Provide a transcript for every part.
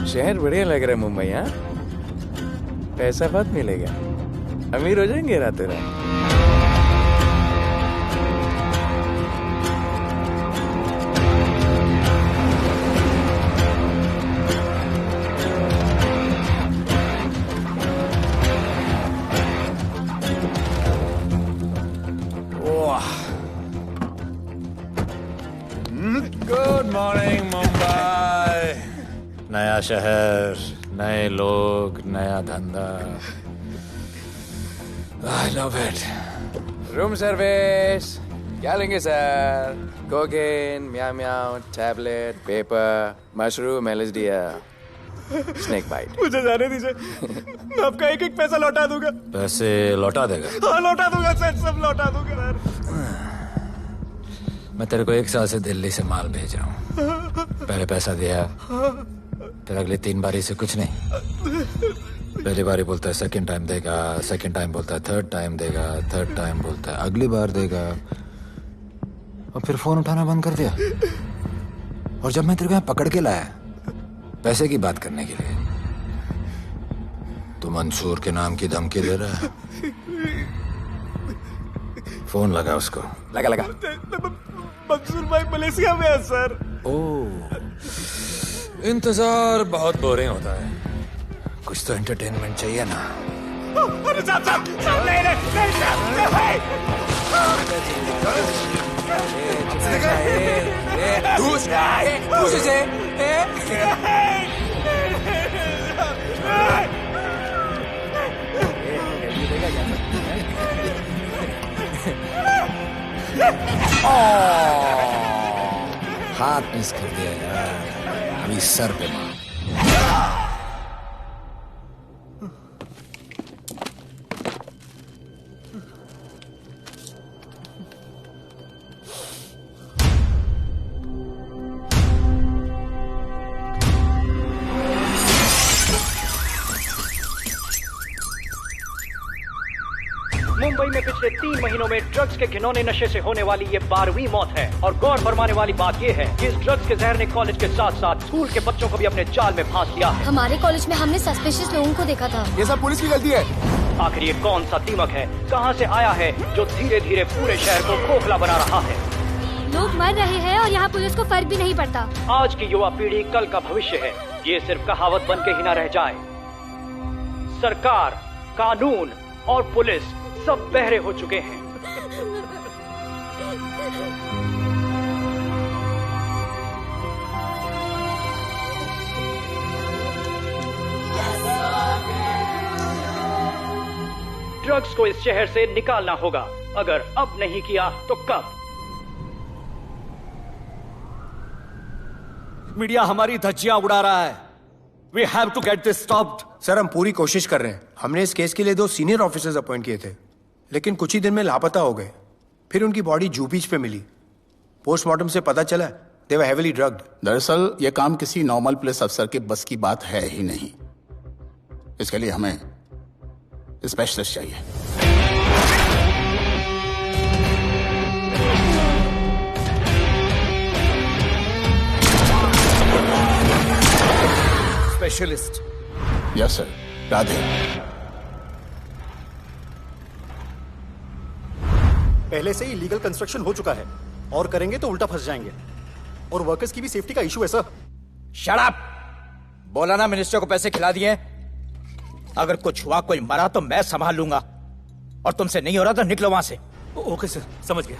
शहर बढ़िया लग रहा है मुंबई। हाँ, पैसा बहुत मिलेगा, अमीर हो जाएंगे रातों रात। Good morning Mumbai. नया शहर, नए लोग, नया धंधा। I love it. Room service क्या लेंगे सर? कोकेन, म्याऊ म्याऊ, tablet, paper, mushroom, LSD, snake bite. मुझे जाने दीजिए, मैं आपका एक एक पैसा लौटा दूंगा। पैसे लौटा देगा? हाँ लौटा दूंगा सर, सब लौटा दूंगा सर। मैं तेरे को 1 साल से दिल्ली से माल भेज रहा हूँ। पहले पैसा दिया, फिर अगली 3 बारी से कुछ नहीं। पहली बारी बोलता है सेकंड टाइम देगा, सेकंड टाइम बोलता है थर्ड टाइम देगा, थर्ड टाइम बोलता है अगली बार देगा, और फिर फोन उठाना बंद कर दिया। और जब मैं तेरे को यहाँ पकड़ के लाया पैसे की बात करने के लिए, तो मंसूर के नाम की धमकी दे रहा है। फोन लगा उसको। लगा लगा। मंसूर भाई मलेशिया में है सर। ओह, इंतजार बहुत बोरिंग होता है, कुछ तो एंटरटेनमेंट चाहिए ना। अरे साहब साहब साहब नहीं नहीं हाथ मिस कर दिया यार, अभी सर पे मार। मुंबई में पिछले 3 महीनों में ड्रग्स के घिनौने नशे से होने वाली ये 12वीं मौत है। और गौर फरमाने वाली बात ये है कि इस ड्रग्स के जहर ने कॉलेज के साथ साथ स्कूल के बच्चों को भी अपने जाल में फांस लिया है। हमारे कॉलेज में हमने सस्पिशियस लोगों को देखा था। ये सब पुलिस की गलती है। आखिर ये कौन सा दीमक है, कहां से आया है, जो धीरे धीरे पूरे शहर को खोखला बना रहा है? लोग मर रहे हैं और यहाँ पुलिस को फर्क भी नहीं पड़ता। आज की युवा पीढ़ी कल का भविष्य है, ये सिर्फ कहावत बन के ही न रह जाए। सरकार, कानून और पुलिस सब बहरे हो चुके हैं। ड्रग्स को इस शहर से निकालना होगा। अगर अब नहीं किया तो कब? मीडिया हमारी धज्जियां उड़ा रहा है। We have to get this stopped. Sir हम पूरी कोशिश कर रहे हैं। हमने इस केस के लिए 2 सीनियर ऑफिसर्स अपॉइंट किए थे, लेकिन कुछ ही दिन में लापता हो गए। फिर उनकी बॉडी जू बीच पे मिली। पोस्टमार्टम से पता चला दे वर हेवीली ड्रग्ड। दरअसल ये काम किसी नॉर्मल पुलिस अफसर के बस की बात है ही नहीं। इसके लिए हमें स्पेशलिस्ट चाहिए। स्पेशलिस्ट? Yes sir. राधे। पहले से ही लीगल कंस्ट्रक्शन हो चुका है और करेंगे तो उल्टा फंस जाएंगे। और वर्कर्स की भी सेफ्टी का इशू है सर। Shut up! बोला ना मिनिस्टर को पैसे खिला दिए। अगर कुछ हुआ, कोई मरा तो मैं संभाल लूंगा। और तुमसे नहीं हो रहा तो निकलो वहां से। ओके सर, समझ गया।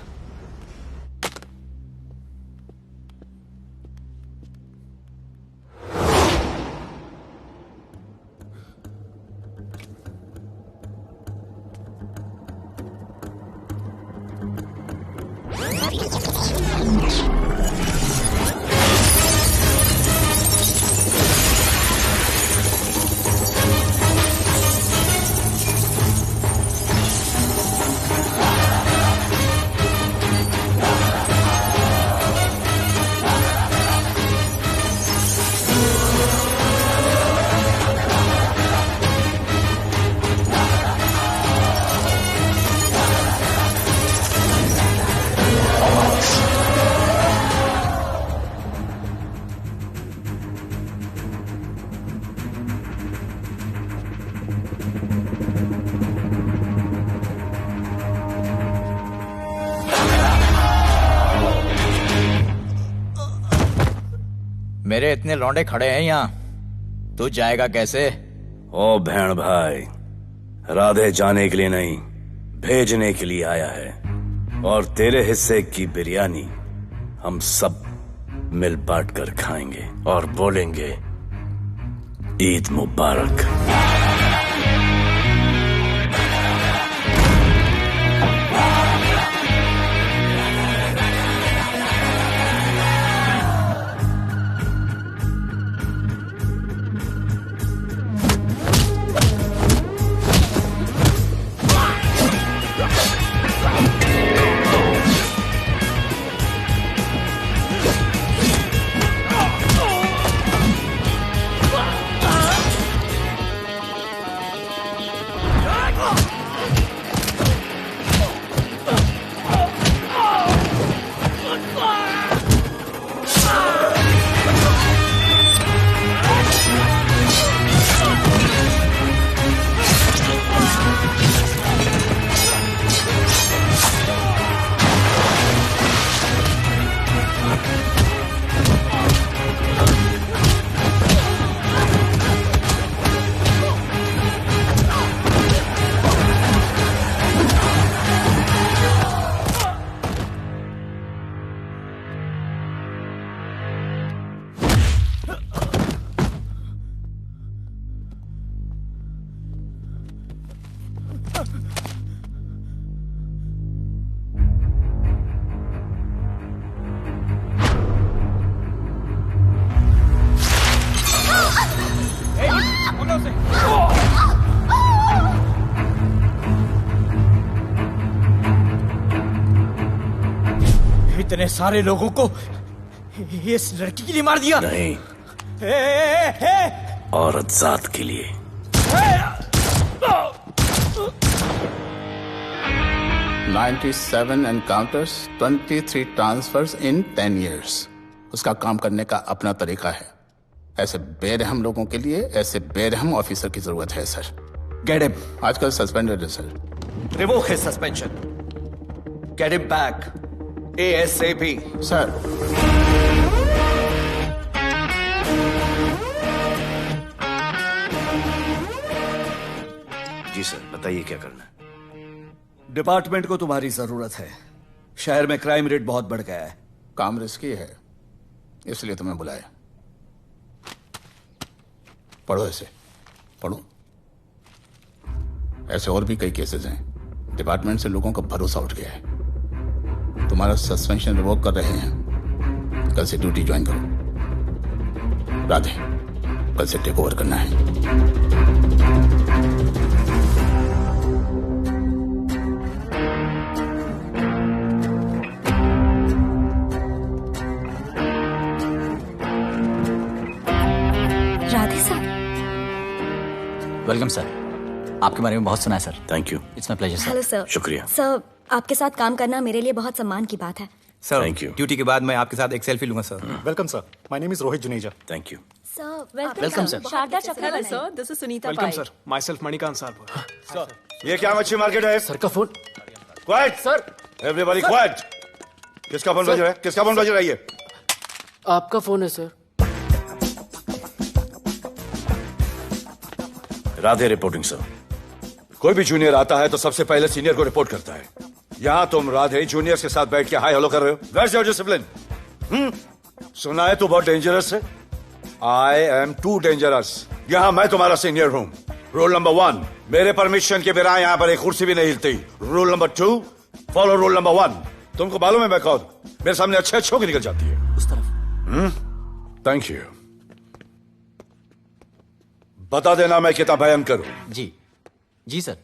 मेरे इतने लौंडे खड़े हैं यहाँ, तू जाएगा कैसे? ओ बहन भाई, राधे जाने के लिए नहीं, भेजने के लिए आया है। और तेरे हिस्से की बिरयानी हम सब मिल बांट कर खाएंगे और बोलेंगे ईद मुबारक। इतने सारे लोगों को इस लड़की के लिए मार दिया? नहीं, औरत जात के लिए। $97 encounters, 23 transfers in 10 years. उसका काम करने का अपना तरीका है। ऐसे बेरहम लोगों के लिए ऐसे बेरहम ऑफिसर की जरूरत है सर। Get him. आजकल सस्पेंडेड है sir. Revoke his suspension. Get him back. ASAP. Sir, जी सर, बताइए क्या करना है। डिपार्टमेंट को तुम्हारी जरूरत है। शहर में क्राइम रेट बहुत बढ़ गया है। काम रिस्की है, इसलिए तुम्हें बुलाया। पढ़ो ऐसे, पढ़ो। ऐसे और भी कई केसेस हैं। डिपार्टमेंट से लोगों का भरोसा उठ गया है। तुम्हारा सस्पेंशन रिवोक कर रहे हैं। कल से ड्यूटी ज्वाइन करो। राधे, कल से टेक ओवर करना है। राधे सर। Welcome sir. आपके बारे में बहुत सुना है sir. Thank you. It's my pleasure sir. Hello sir. शुक्रिया। सर, आपके साथ काम करना मेरे लिए बहुत सम्मान की बात है। Sir, Thank you. ड्यूटी के बाद मैं आपके साथ एक सेल्फी लूंगा sir. Welcome sir, my name is Rohit Juneja. Thank you. Sir, welcome sir. Sharda Chakraborty sir, this is Sunita welcome sir, myself Manikant साहब। सर, ये क्या मच्छी मार्केट है? सर का phone. Quiet sir, everybody quiet. किसका फोन बज रहा है? किसका फोन बज रहा है? ये आपका फोन है सर। Radhe reporting sir. कोई भी जूनियर आता है तो सबसे पहले सीनियर को रिपोर्ट करता है। यहाँ तुम राधे जूनियर्स के साथ बैठ के हाई हेलो कर रहे हो। Where's your discipline? सुना है तू बहुत डेंजरस है। I am too dangerous. यहाँ मैं तुम्हारा सीनियर हूँ। रूल नंबर 1, मेरे परमिशन के बिना यहाँ पर एक कुर्सी भी नहीं हिलती। Rule number 2, follow rule number 1। तुमको मालूम है मैं कौन? मेरे सामने अच्छे अच्छे निकल जाती है। उस तरफ। Thank you. बता देना मैं कितना भयंकर हूं। जी जी सर।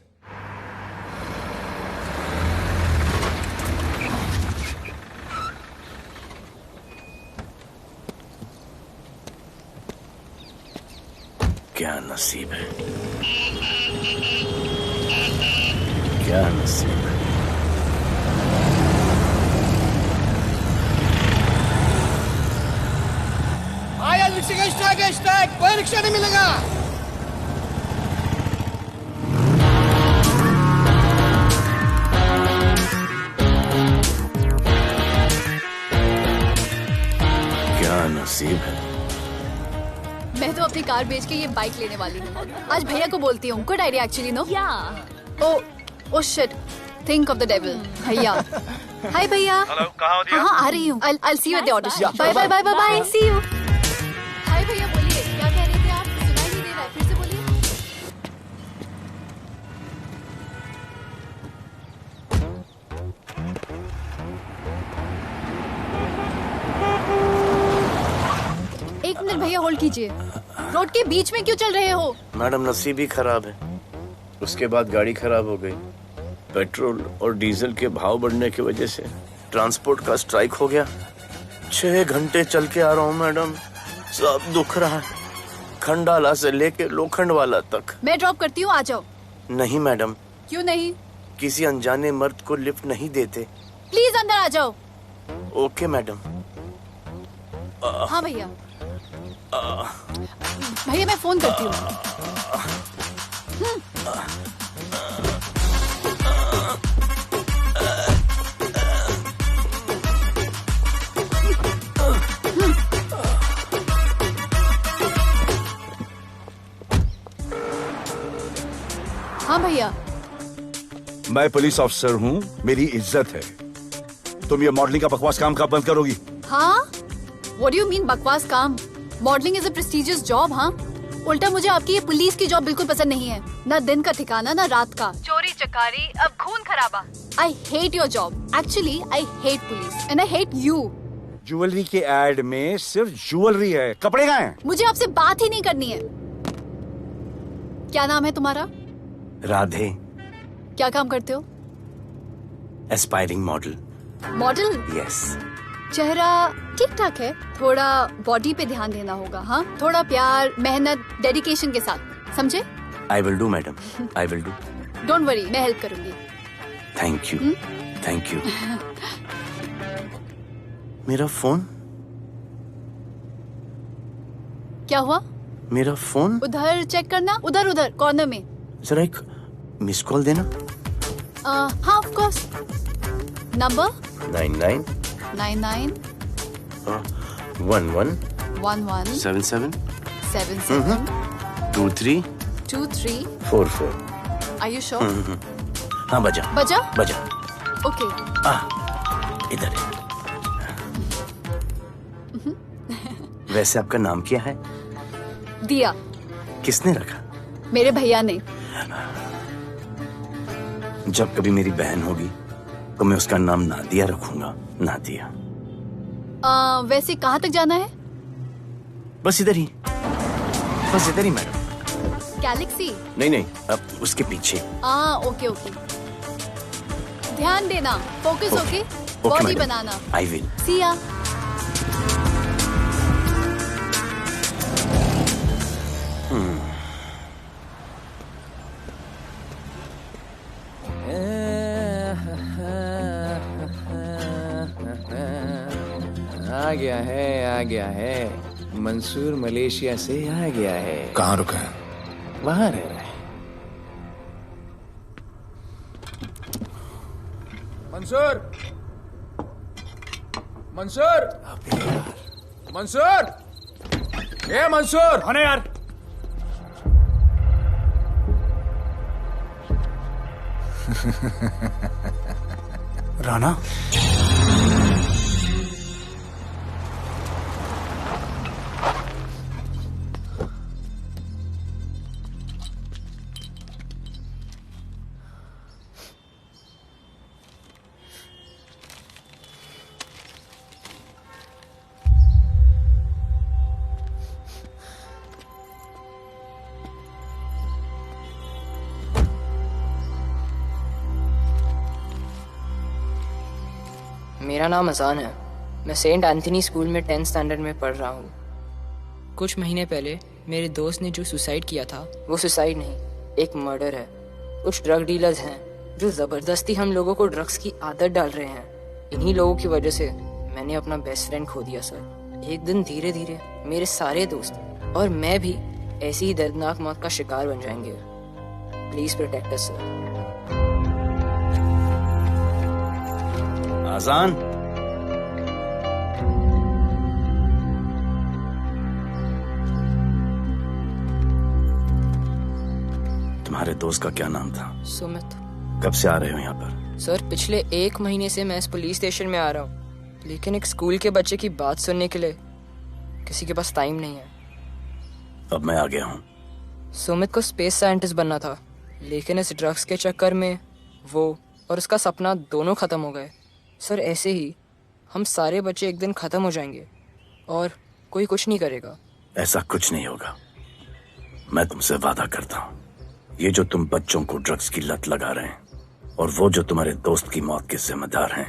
क्या नसीब है, क्या नसीब है। आया रिक्शा का स्ट्राइक है, स्ट्राइक। कोई रिक्शा नहीं मिलेगा। क्या नसीब है, अपनी कार बेच के ये बाइक लेने वाली हूँ। आज भैया को बोलती हूँ। Good idea actually, no? Oh shit, think of the devil. भैया, हाय भैया। हेलो, कहाँ हो दिया? हाँ, आ रही हूँ। I'll see you at the auto shop. Bye bye bye bye bye. See you. हाय भैया, बोलिए क्या कह रहे थे आप? सुनाई नहीं दे रहा है, फिर से बोलिए। एक मिनट भैया, होल्ड कीजिए। रोड के बीच में क्यों चल रहे हो? मैडम, नसीब ही खराब है। उसके बाद गाड़ी खराब हो गई। पेट्रोल और डीजल के भाव बढ़ने की वजह से ट्रांसपोर्ट का स्ट्राइक हो गया। 6 घंटे चल के आ रहा हूँ मैडम, सब दुख रहा है, खंडाला से लेके लोखंड वाला तक। मैं ड्रॉप करती हूँ, आ जाओ। नहीं मैडम। क्यों नहीं? किसी अनजाने मर्द को लिफ्ट नहीं देते। प्लीज अंदर आ जाओ। Okay madam. हाँ भैया। भैया मैं फोन करती हूँ। हाँ भैया। मैं पुलिस ऑफिसर हूँ, मेरी इज्जत है। तुम ये मॉडलिंग का बकवास काम कब बंद करोगी? हाँ? What do you mean बकवास काम? Modelling is a prestigious job. हाँ, उल्टा मुझे आपकी ये पुलिस की जॉब बिल्कुल पसंद नहीं है। ना दिन का ठिकाना, ना रात का। चोरी चकारी, अब खून खराबा। I hate your job. Actually, I hate police and I hate you. Jewellery के एड में सिर्फ ज्वेलरी है, कपड़े कहाँ हैं? मुझे आपसे बात ही नहीं करनी है। क्या नाम है तुम्हारा? राधे। क्या काम करते हो? Aspiring model. मॉडल? यस। चेहरा ठीक ठाक है, थोड़ा बॉडी पे ध्यान देना होगा। हाँ, थोड़ा प्यार, मेहनत, डेडिकेशन के साथ, समझे? I will do madam, I will do. Don't worry, मैं हेल्प करूंगी। Thank you, thank you. मेरा फोन? क्या हुआ? मेरा फोन? उधर चेक करना, उधर उधर कॉर्नर में। जरा एक मिस कॉल देना। हाँ of course. Number 99 99 11 11 77 77 23 23 44। Are you sure? हाँ बजा बजा? बजा। ओके। इधर है। वैसे आपका नाम क्या है? दिया। किसने रखा? मेरे भैया ने। जब कभी मेरी बहन होगी तो मैं उसका नाम नादिया रखूंगा। नादिया। वैसे कहाँ तक जाना है? बस इधर ही, बस इधर ही मैडम। गैलेक्सी? नहीं नहीं, अब उसके पीछे। Okay okay. ध्यान देना, फोकस ओके। बॉडी बनाना। I will. See ya. आ गया है। मंसूर मलेशिया से आ गया है। कहाँ रुका है? वहां रह रहा है। मंसूर, मंसूर, मंसूर, ये मंसूर। हाँ यार। राणा, मेरा नाम अजान है। मैं सेंट एंथनी स्कूल में 10th स्टैंडर्ड में पढ़ रहा हूँ। कुछ महीने पहले मेरे दोस्त ने जो सुसाइड किया था, वो सुसाइड नहीं, एक मर्डर है। कुछ ड्रग डीलर्स हैं जो जबरदस्ती हम लोगों को ड्रग्स की आदत डाल रहे हैं। इन्हीं लोगों की वजह से मैंने अपना बेस्ट फ्रेंड खो दिया सर। एक दिन धीरे धीरे मेरे सारे दोस्त और मैं भी ऐसी ही दर्दनाक मौत का शिकार बन जाएंगे। Please protect us sir. Azaan, तुम्हारे दोस्त का क्या नाम था? सुमित। कब से आ रहे हो यहाँ पर? सर पिछले 1 महीने से मैं इस पुलिस स्टेशन में आ रहा हूँ, लेकिन एक स्कूल के बच्चे की बात सुनने के लिए किसी के पास टाइम नहीं है। अब मैं आ गया हूँ। सुमित को स्पेस साइंटिस्ट बनना था, लेकिन इस ड्रग्स के चक्कर में वो और उसका सपना दोनों खत्म हो गए। सर ऐसे ही हम सारे बच्चे एक दिन खत्म हो जाएंगे और कोई कुछ नहीं करेगा। ऐसा कुछ नहीं होगा, मैं तुमसे वादा करता हूँ। ये जो तुम बच्चों को ड्रग्स की लत लगा रहे हैं और वो जो तुम्हारे दोस्त की मौत के जिम्मेदार हैं,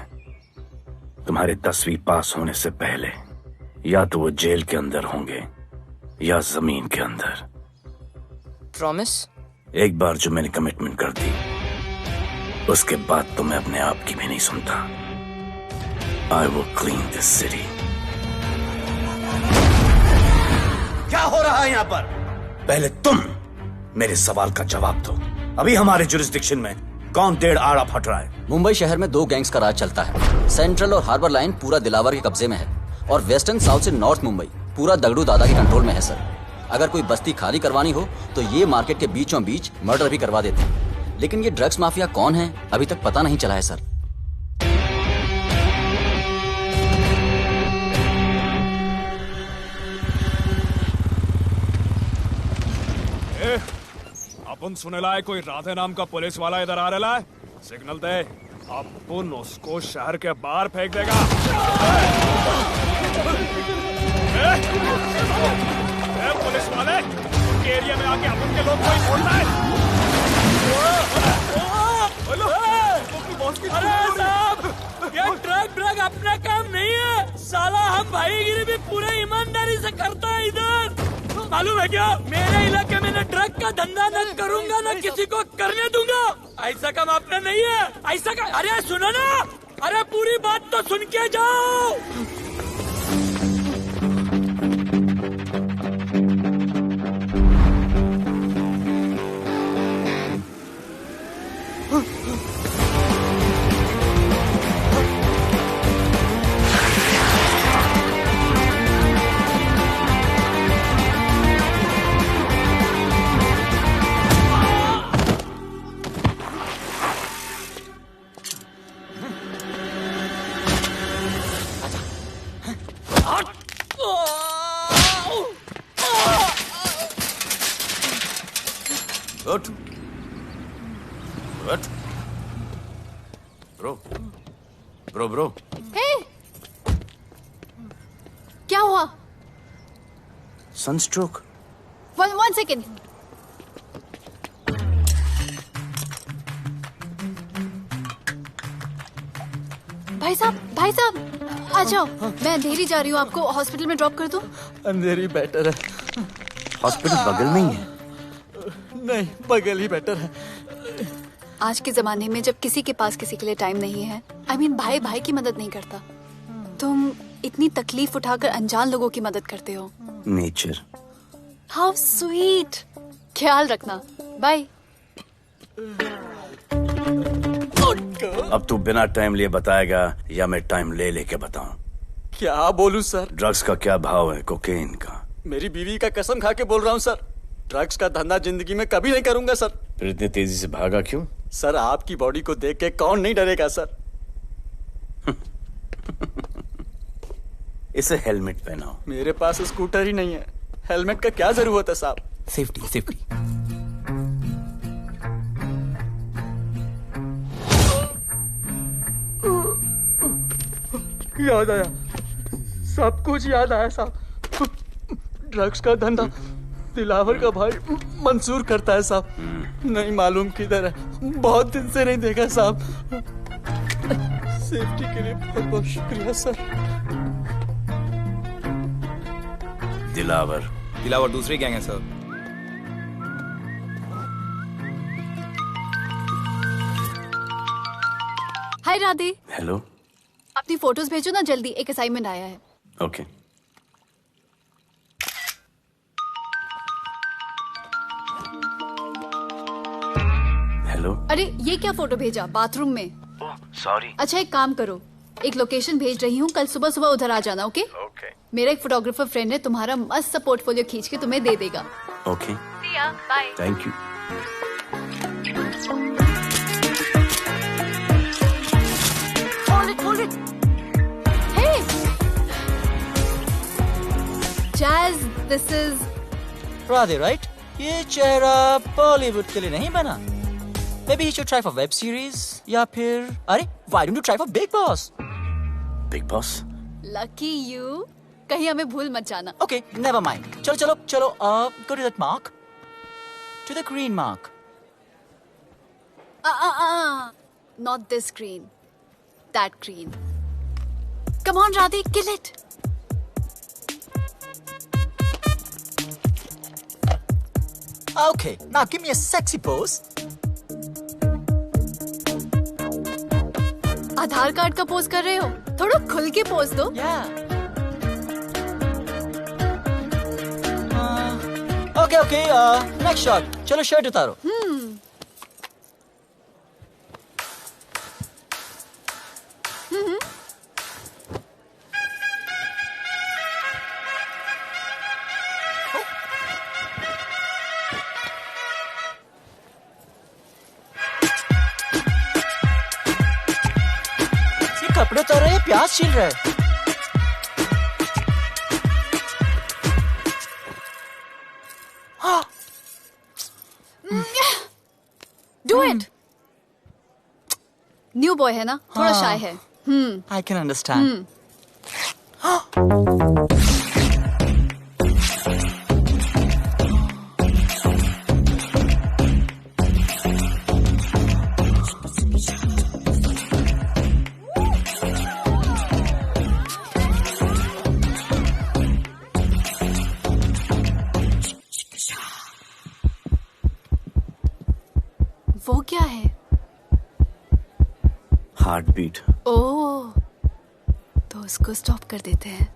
तुम्हारे 10वीं पास होने से पहले या तो वो जेल के अंदर होंगे या जमीन के अंदर। प्रॉमिस? एक बार जो मैंने कमिटमेंट कर दी, उसके बाद तो मैं अपने आप की भी नहीं सुनता। I will clean this city. क्या हो रहा है यहाँ पर? पहले तुम मेरे सवाल का जवाब दो। अभी हमारे जुरिस्डिक्शन में कौन डेढ़ आड़ा फट रहा है? मुंबई शहर में 2 गैंग्स का राज चलता है। सेंट्रल और हार्बर लाइन पूरा दिलावर के कब्जे में है और वेस्टर्न साउथ से नॉर्थ मुंबई पूरा दगड़ू दादा के कंट्रोल में है सर। अगर कोई बस्ती खाली करवानी हो तो ये मार्केट के बीचों बीच मर्डर भी करवा देते हैं। लेकिन ये ड्रग्स माफिया कौन है अभी तक पता नहीं चला है सर। अपन सुनेला है कोई राधे नाम का पुलिस वाला इधर आ रहा है। सिग्नल दे, अपन उसको शहर के बाहर फेंक देगा। पुलिस वाले के एरिया में आके अपन के लोग कोई बोलता है। अरे साहब, ये ड्रग अपना काम नहीं है साला। हम भाईगिरी भी पूरे ईमानदारी से करता है इधर। मालूम है क्या, मेरे इलाके में न ड्रग का धंधा न करूंगा न किसी को करने दूंगा। ऐसा काम अपना नहीं है। ऐसा का अरे सुनो ना, अरे पूरी बात तो सुन के जाओ। Good. Good. Bro. Hey! क्या हुआ? Sunstroke. One second. भाई साहब, आ जाओ। मैं अंधेरी जा रही हूँ, आपको हॉस्पिटल में ड्रॉप कर दूँ? अंधेरी बेटर है। हॉस्पिटल बगल में ही है? नहीं, बगल ही बेटर है। आज के जमाने में जब किसी के पास किसी के लिए टाइम नहीं है, भाई की मदद नहीं करता, तुम इतनी तकलीफ उठाकर अनजान लोगों की मदद करते हो। नेचर। How sweet. ख्याल रखना। बाय। अब तू बिना टाइम लिए बताएगा या मैं टाइम ले लेके बताऊं? क्या बोलूं सर? ड्रग्स का क्या भाव है कोकेन का? मेरी बीवी का कसम खा के बोल रहा हूँ सर, ड्रग्स का धंधा जिंदगी में कभी नहीं करूंगा सर। फिर इतनी तेजी से भागा क्यों? सर आपकी बॉडी को देख के कौन नहीं डरेगा सर। इसे हेलमेट पहनाओ। मेरे पास स्कूटर ही नहीं है, हेलमेट का क्या जरूरत है साहब? सेफ्टी। याद आया, सब कुछ याद आया साहब। ड्रग्स का धंधा दिलावर का भाई मंसूर करता है साहब। नहीं मालूम किधर है, बहुत दिन से नहीं देखा साहब। सेफ्टी के लिए बहुत बहुत शुक्रिया सर। दिलावर दूसरी गैंग है सर। हाय राधे। हेलो। अपनी फोटोज भेजो ना जल्दी, एक असाइनमेंट आया है। ओके। हेलो। अरे ये क्या फोटो भेजा बाथरूम में? सॉरी। अच्छा एक काम करो, एक लोकेशन भेज रही हूँ, कल सुबह सुबह उधर आ जाना। ओके? मेरा एक फोटोग्राफर फ्रेंड है, तुम्हारा मस्त सा पोर्टफोलियो खींच के तुम्हें दे देगा। Okay. Bye. Thank you. This is Radhe, right? ये चेहरा बॉलीवुड के लिए नहीं बना। Maybe you should try for web series या फिर अरे why don't you try for Big Boss? Big Boss? Lucky you, कहीं हमें भूल मत जाना। Okay, never mind. चलो चलो चलो, go to that mark, to the green mark. Not this green, that green. Come on, Radhe, kill it. Okay, now give me a sexy pose. Aadhaar card का pose कर रहे हो? थोड़ा खुल के पोज दो। Okay, next shot. चलो shirt उतारो। कपड़े उतारो, ये प्याज छील रहा है। Do it. न्यू बॉय है ना, थोड़ा शाय है। I can understand. वो क्या है? Heart beat. ओह, तो उसको स्टॉप कर देते हैं।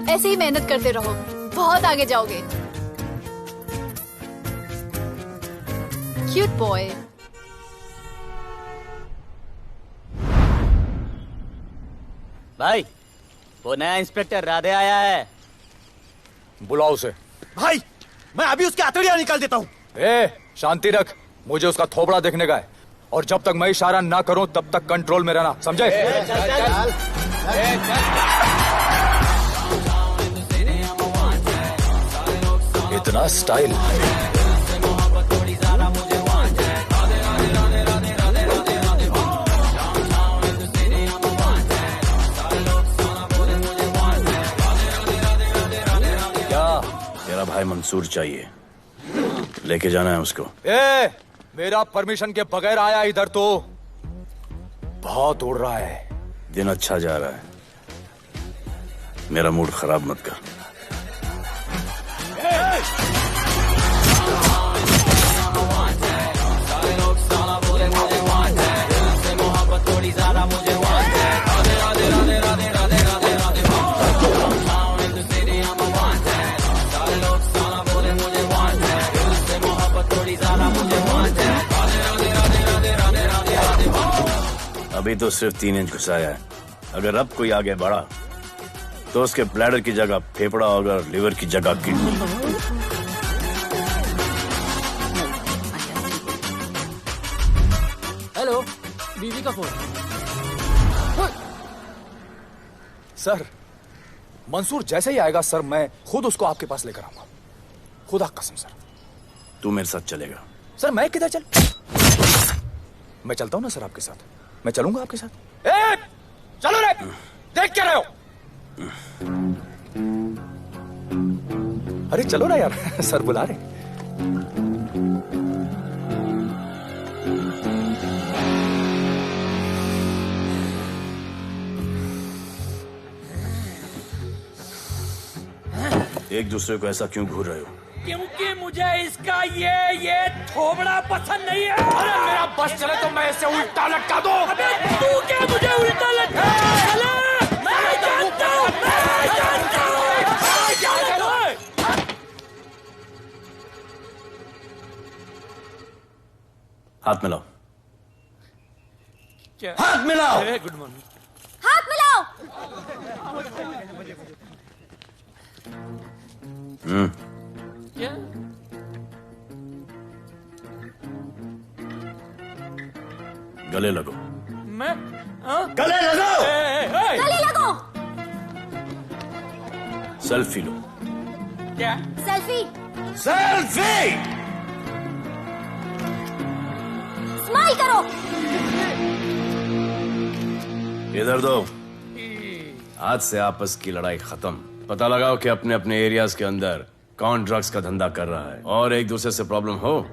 ऐसे ही मेहनत करते रहो, बहुत आगे जाओगे। Cute boy. भाई, वो नया इंस्पेक्टर राधे आया है। बुलाओ उसे। भाई, मैं अभी उसकी हथेलियां निकाल देता हूँ। शांति रख, मुझे उसका थोबड़ा देखने का है, और जब तक मैं इशारा ना करूं तब तक कंट्रोल में रहना, समझे? इतना स्टाइल। क्या? तेरा भाई मंसूर चाहिए, लेके जाना है उसको। मेरा परमिशन के बगैर आया इधर तो। बहुत उड़ रहा है। दिन अच्छा जा रहा है, मेरा मूड खराब मत कर। अभी तो सिर्फ 3 इंच घुसाया है, अगर अब कोई आगे बढ़ा तो उसके ब्लैडर की जगह फेफड़ा होगा, लिवर की जगह किडनी। हेलो, बीवी का फोन। सर, मंसूर जैसे ही आएगा सर, मैं खुद उसको आपके पास लेकर आऊंगा, खुदा कसम सर। तू मेरे साथ चलेगा? सर मैं किधर चल? मैं चलता हूं ना सर आपके साथ, मैं चलूंगा आपके साथ। चलो रे, देख क्या रहे हो? अरे चलो ना यार, सर बुला रहे। एक दूसरे को ऐसा क्यों घूर रहे हो? क्योंकि मुझे इसका ये थोबड़ा पसंद नहीं है। अरे मेरा बस चले तो मैं इसे उल्टा लटका दूं। अबे तू क्या मुझे उल्टा लटका? हाथ मिलाओ। क्या? हाथ मिलाओ। Good morning. हाथ मिलाओ। क्या? गले लगो। मैं हाँ? गले लगाओ। गले लगो। सेल्फी लो। क्या? सेल्फी। सेल्फी। स्माइल करो। इधर दो। आज से आपस की लड़ाई खत्म। पता लगाओ कि अपने अपने एरियाज के अंदर कौन ड्रग्स का धंधा कर रहा है, और एक दूसरे से प्रॉब्लम हो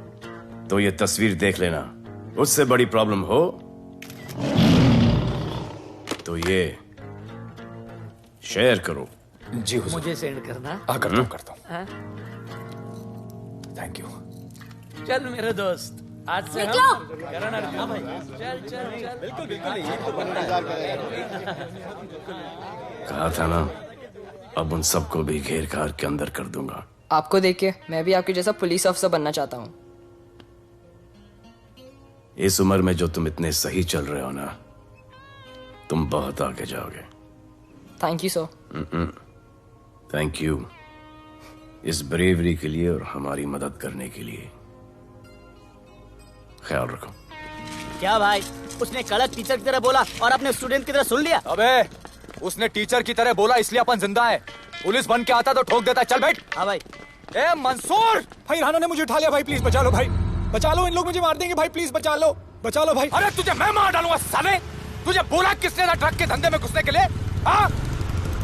तो ये तस्वीर देख लेना। उससे बड़ी प्रॉब्लम हो तो ये शेयर करो। जी हुजूर। मुझे सेंड करना। करता हूँ करता हूँ। हाँ? Thank you. चल मेरे दोस्त, आज से निकलो। हम करण अर्जुन भाई। चल चल चल। बिल्कुल बिल्कुल। कहा था ना, अब उन सबको भी घेर घार के अंदर कर दूंगा। आपको देख के मैं भी आपके जैसा पुलिस ऑफिसर बनना चाहता हूँ। इस उम्र में जो तुम इतने सही चल रहे हो ना, तुम बहुत आगे जाओगे। Thank you sir. Thank you इस ब्रेवरी के लिए और हमारी मदद करने के लिए। ख्याल रखो। क्या भाई, उसने कड़क टीचर की तरह बोला और अपने स्टूडेंट की तरह सुन लिया? अबे उसने टीचर की तरह बोला इसलिए अपन जिंदा है। पुलिस बन के आता तो ठोक देता। चल बैठ। हाँ भाई। ए मंसूर भाई, राना ने मुझे उठा लिया भाई, प्लीज बचा लो भाई, बचा लो, इन लोग मुझे मार देंगे भाई, प्लीज बचा लो भाई। अरे तुझे मैं मार डालूंगा साले। तुझे बोला किसने था ट्रक के धंधे में घुसने के लिए? हाँ,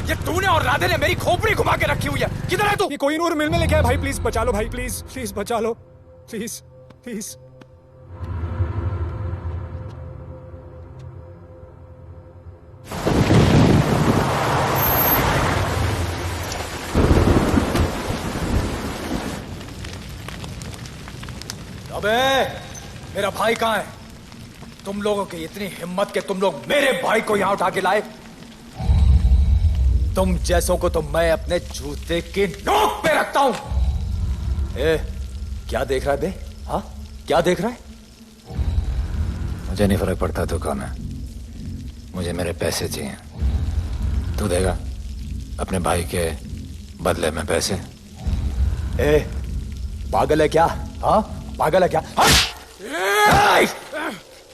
ये तूने और राधे ने मेरी खोपड़ी घुमा के रखी हुई है। किधर है तू? ये कोई नूर मिल में लेके आया भाई, प्लीज बचा लो भाई, प्लीज प्लीज बचा लो, प्लीज प्लीज। अबे मेरा भाई कहाँ है? तुम लोगों की इतनी हिम्मत कि तुम लोग मेरे भाई को यहां उठा के लाए। तुम जैसों को तो मैं अपने जूते की नोक पे रखता हूं। ए, क्या देख रहा है बे? हाँ, क्या देख रहा है? मुझे नहीं फर्क पड़ता तू कौन है, मुझे मेरे पैसे चाहिए। तू देगा अपने भाई के बदले में पैसे? ए, पागल है क्या? हाँ, पागल है क्या?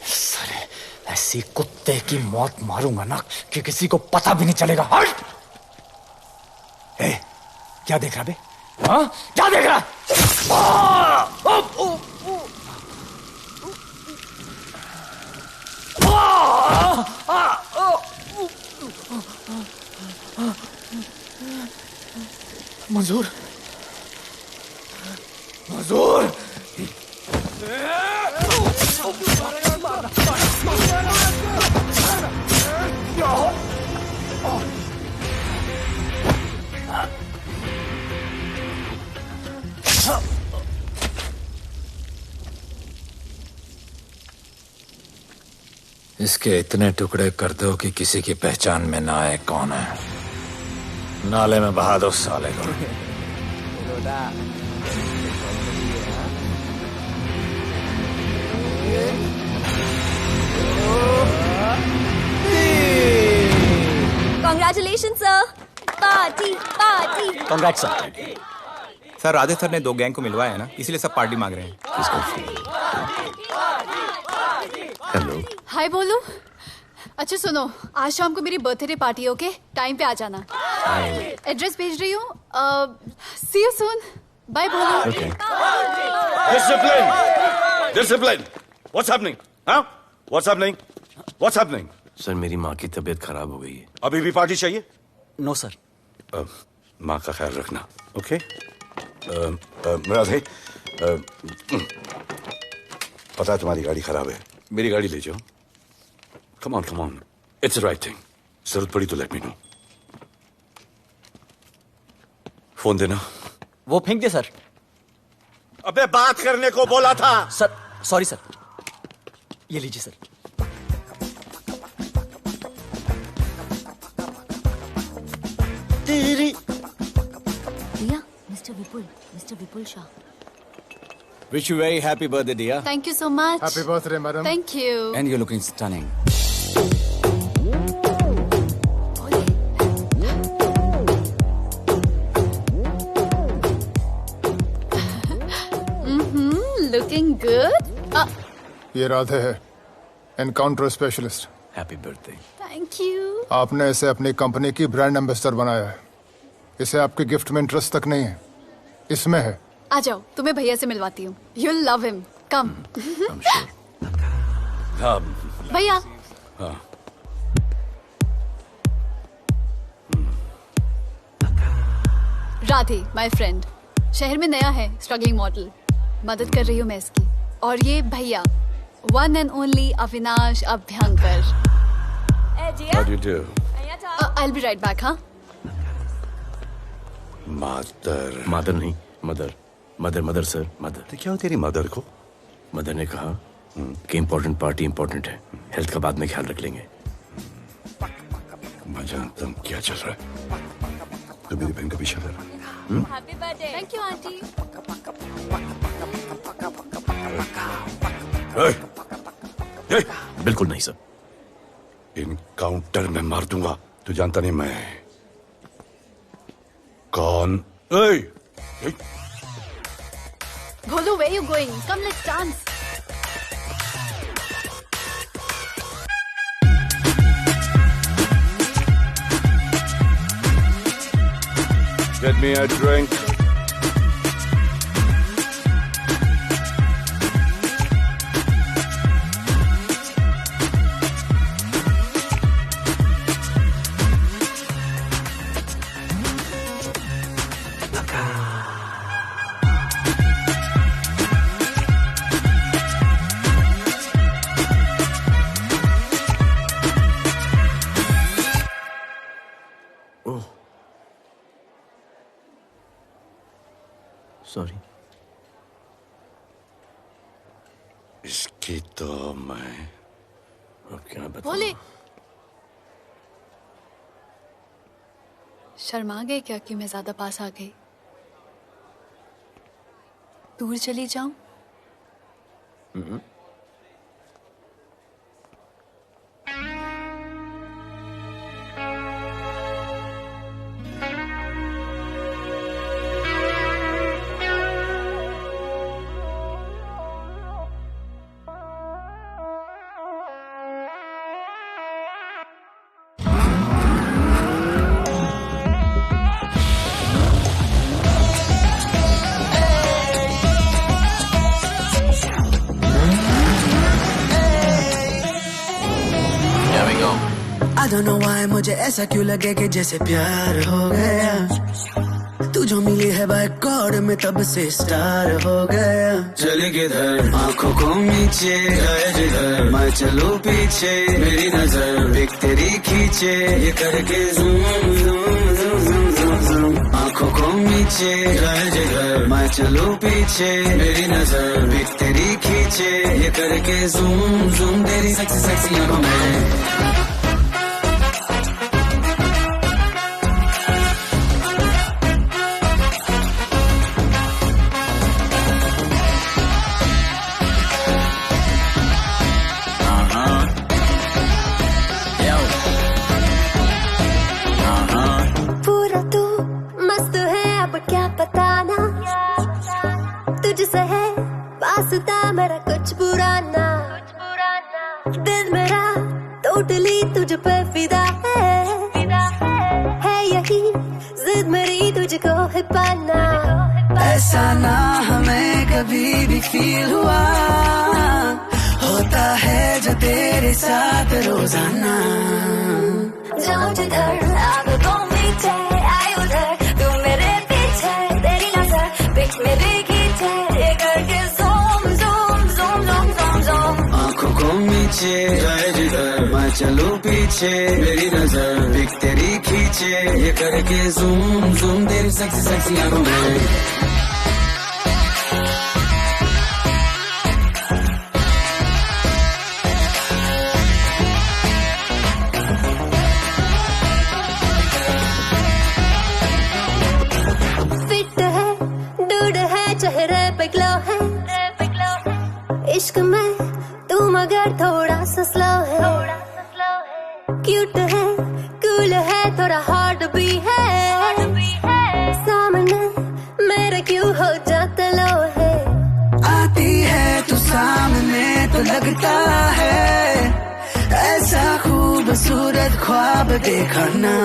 साले ऐसी कुत्ते की मौत मारूंगा ना कि किसी को पता भी नहीं चलेगा। ए, क्या देख रहा बे? हाँ, क्या देख रहा? मंजूर, मंजूर। इसके इतने टुकड़े कर दो कि किसी की पहचान में ना आए कौन है। नाले में बहा दो साले को। Congratulation sir, party party. Congrats sir. Sir Radhe sir ने 2 गैंग को मिलवाया है ना, इसीलिए सब पार्टी मांग रहे हैं। हेलो। हाय बोलू। अच्छा सुनो, आज शाम को मेरी बर्थडे पार्टी, ओके? टाइम पे आ जाना। एड्रेस भेज रही हूँ। सी यू सून। बाय बोलू। Discipline! Discipline! What's happening? Huh? What's happening? What's happening? Sir मेरी माँ की तबीयत खराब हो गई है। अभी भी पार्टी चाहिए? No sir. माँ का ख्याल रखना, ओके? राधे, पता है तुम्हारी गाड़ी खराब है, मेरी गाड़ी ले जाओ। Come on, it's the right thing. जरूरत पड़ी तो लेट मी नो। फोन देना। वो फेंक दे सर। अबे बात करने को बोला था। Sir sorry sir. ये लीजिए sir. Riya, mister Vipul Shah. Wish you very happy birthday, dear. Thank you so much. Happy birthday, madam. Thank you. And you're looking stunning. Looking good. ये राधे है, encounter specialist. Happy birthday. Thank you. आपने इसे अपनी company की brand ambassador बनाया है। इसे आपके गिफ्ट में इंटरेस्ट तक नहीं है, इसमें है। आ जाओ, तुम्हें भैया से मिलवाती हूँ। You'll love him. Come. भैया। Radhe, my friend. शहर में नया है, स्ट्रगलिंग मॉडल। मदद कर रही हूँ मैं इसकी। और ये भैया, one and only Avinash Abhyankar. How do you do? I'll be right back, हाँ? मदर नहीं, मदर सर, मदर। तो क्या हो तेरी मदर को? मदर ने कहा कि इम्पोर्टेंट पार्टी इम्पोर्टेंट है, हेल्थ का बाद में ख्याल रख लेंगे। मैं जानता हूँ क्या चल रहा है। तो मेरी बहन का पीछा कर रहा है। Happy birthday. Thank you, auntie. बिल्कुल नहीं सर। इनकाउंटर में मार दूंगा। तू जानता नहीं मैं कौन? Bholu, where you going? Come, let's dance. Get me a drink. Sorry. इसकी तो मैं अब क्या बताऊं? भोले, शर्मा गए क्या कि मैं ज्यादा पास आ गई? दूर चली जाऊं? I don't know why मुझे ऐसा क्यों लगे कि जैसे प्यार हो गया। तू जो मिली है बाय गॉड में तब से स्टार हो गया। चले किधर आंखों को नीचे गए जिधर मैं चलूं पीछे मेरी नजर एक तेरी खींचे ये करके zoom zoom zoom zoom zoom zoom. आंखों को नीचे गए जिधर मैं चलूं पीछे मेरी नजर एक तेरी खींचे ये करके ज़ूम ज़ूम तेरी सेक्सी सेक्सी आंखों में। मेरा कुछ बुरा ना दिल मेरा टोटली तुझ पे फिदा है यही जिद मेरी तुझको है पाना। ऐसा ना हमें कभी भी फील हुआ होता है जो तेरे साथ रोजाना। जाऊं जिधर आंखों मीठे आए उधर तू मेरे पीछे तेरी नजर पिक मेरी खींचे ये करके आंखों को नीचे जाए जिधर मैं चलूं पीछे मेरी नजर एक तेरी खींचे ये करके ज़ूम ज़ूम तेरी सेक्सी सेक्सी आंखों में। फिट है डूड है चेहरे पे ग्लो है इश्क में तू मगर थोड़ा सा स्लो है, क्यूट है, कूल है, थोड़ा हॉट भी है, सामने मेरे क्यों हो जाता लो है। आती है तू सामने तो लगता है ऐसा खूबसूरत ख्वाब देखा ना।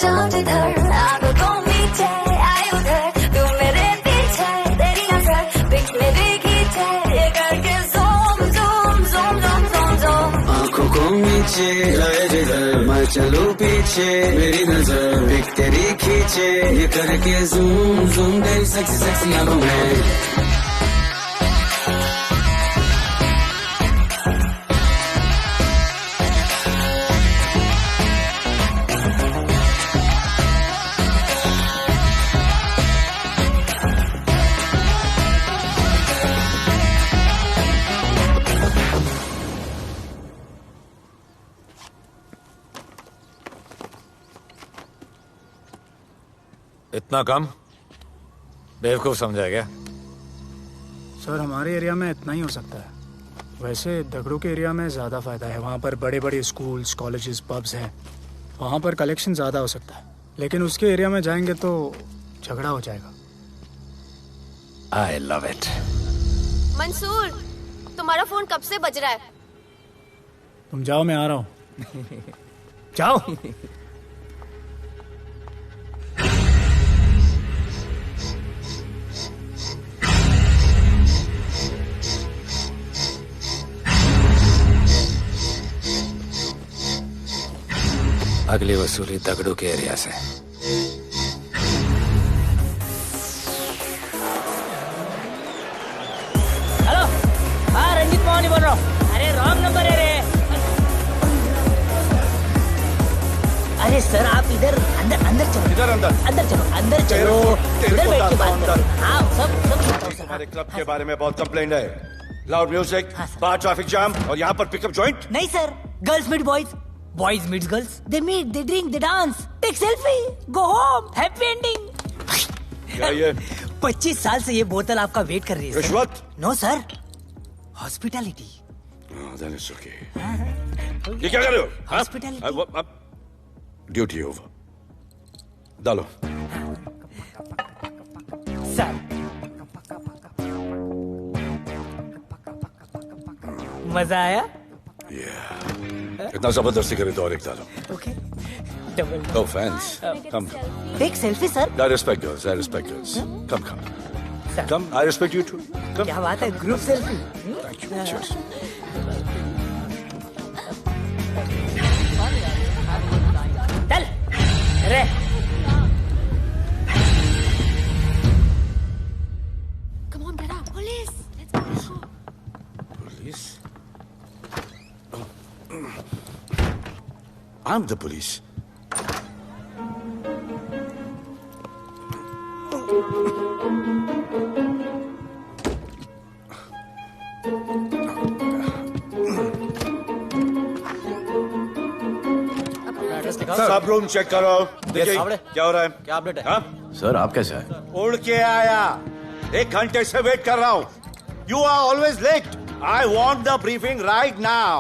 जाऊं जिधर आंखों को नीचे आए उधर, तू मेरे पीछे तेरी नजर पिक मेरी खींचे, ये करके zoom zoom zoom zoom zoom zoom. आंखों को नीचे आए जिधर मैं चलूं पीछे, मेरी नजर पिक तेरी खींचे, ये करके ज़ूम ज़ूम तेरी सेक्सी सेक्सी आंखों में। इतना कम बेवकूफ समझा क्या? सर हमारे एरिया में इतना ही हो सकता है, वैसे दगड़ू के एरिया में ज़्यादा फायदा है। वहाँ पर बड़े बड़े स्कूल्स, कॉलेजेस, पब्स हैं, वहाँ पर कलेक्शन ज़्यादा हो सकता है। लेकिन उसके एरिया में जाएंगे तो झगड़ा हो जाएगा। I love it. मंसूर, तुम्हारा फोन कब से बज रहा है? तुम जाओ, मैं आ रहा हूँ। जाओ। अगली वसूली दगड़ू के एरिया से। हेलो, हाँ रंजीत मोहन बोल रहा हूँ। अरे रॉन्ग नंबर है रे। अरे सर आप इधर अंदर अंदर चलो। इधर अंदर चलो, अंदर चलो, इधर बैठ के बात करो। हाँ सब हमारे क्लब के बारे में बहुत कंप्लेंट है। लाउड म्यूजिक, बाहर ट्रैफिक जाम और यहाँ पर पिकअप जॉइंट। नहीं sir, girls meet boys, boys meets girls, they meet, they drink, they dance, take selfie, go home, happy ending. क्या ये? 25 साल से ये बोतल आपका वेट कर रही है। रिश्वत? No sir, hospitality. Then it's okay. ये क्या कर रहे हो? हॉस्पिटैलिटी। Duty over. डालो। सर मजा आया? इतना जबरदस्ती करे तो और एक डालो। Okay. No offense. Come. Take selfie, sir. I respect girls. I respect girls. Come. Come. I respect you too. Come. क्या बात है? Group selfie. Thank you. Cheers. चल, रे। Come on, brother. Police. Let's go. Police? I'm the police. सब room check करो। देखिए क्या हो रहा है? क्या अपडेट है? हाँ? सर आप कैसे आए? उड़ के आया, 1 घंटे से वेट कर रहा हूँ। You are always late. I want the briefing right now.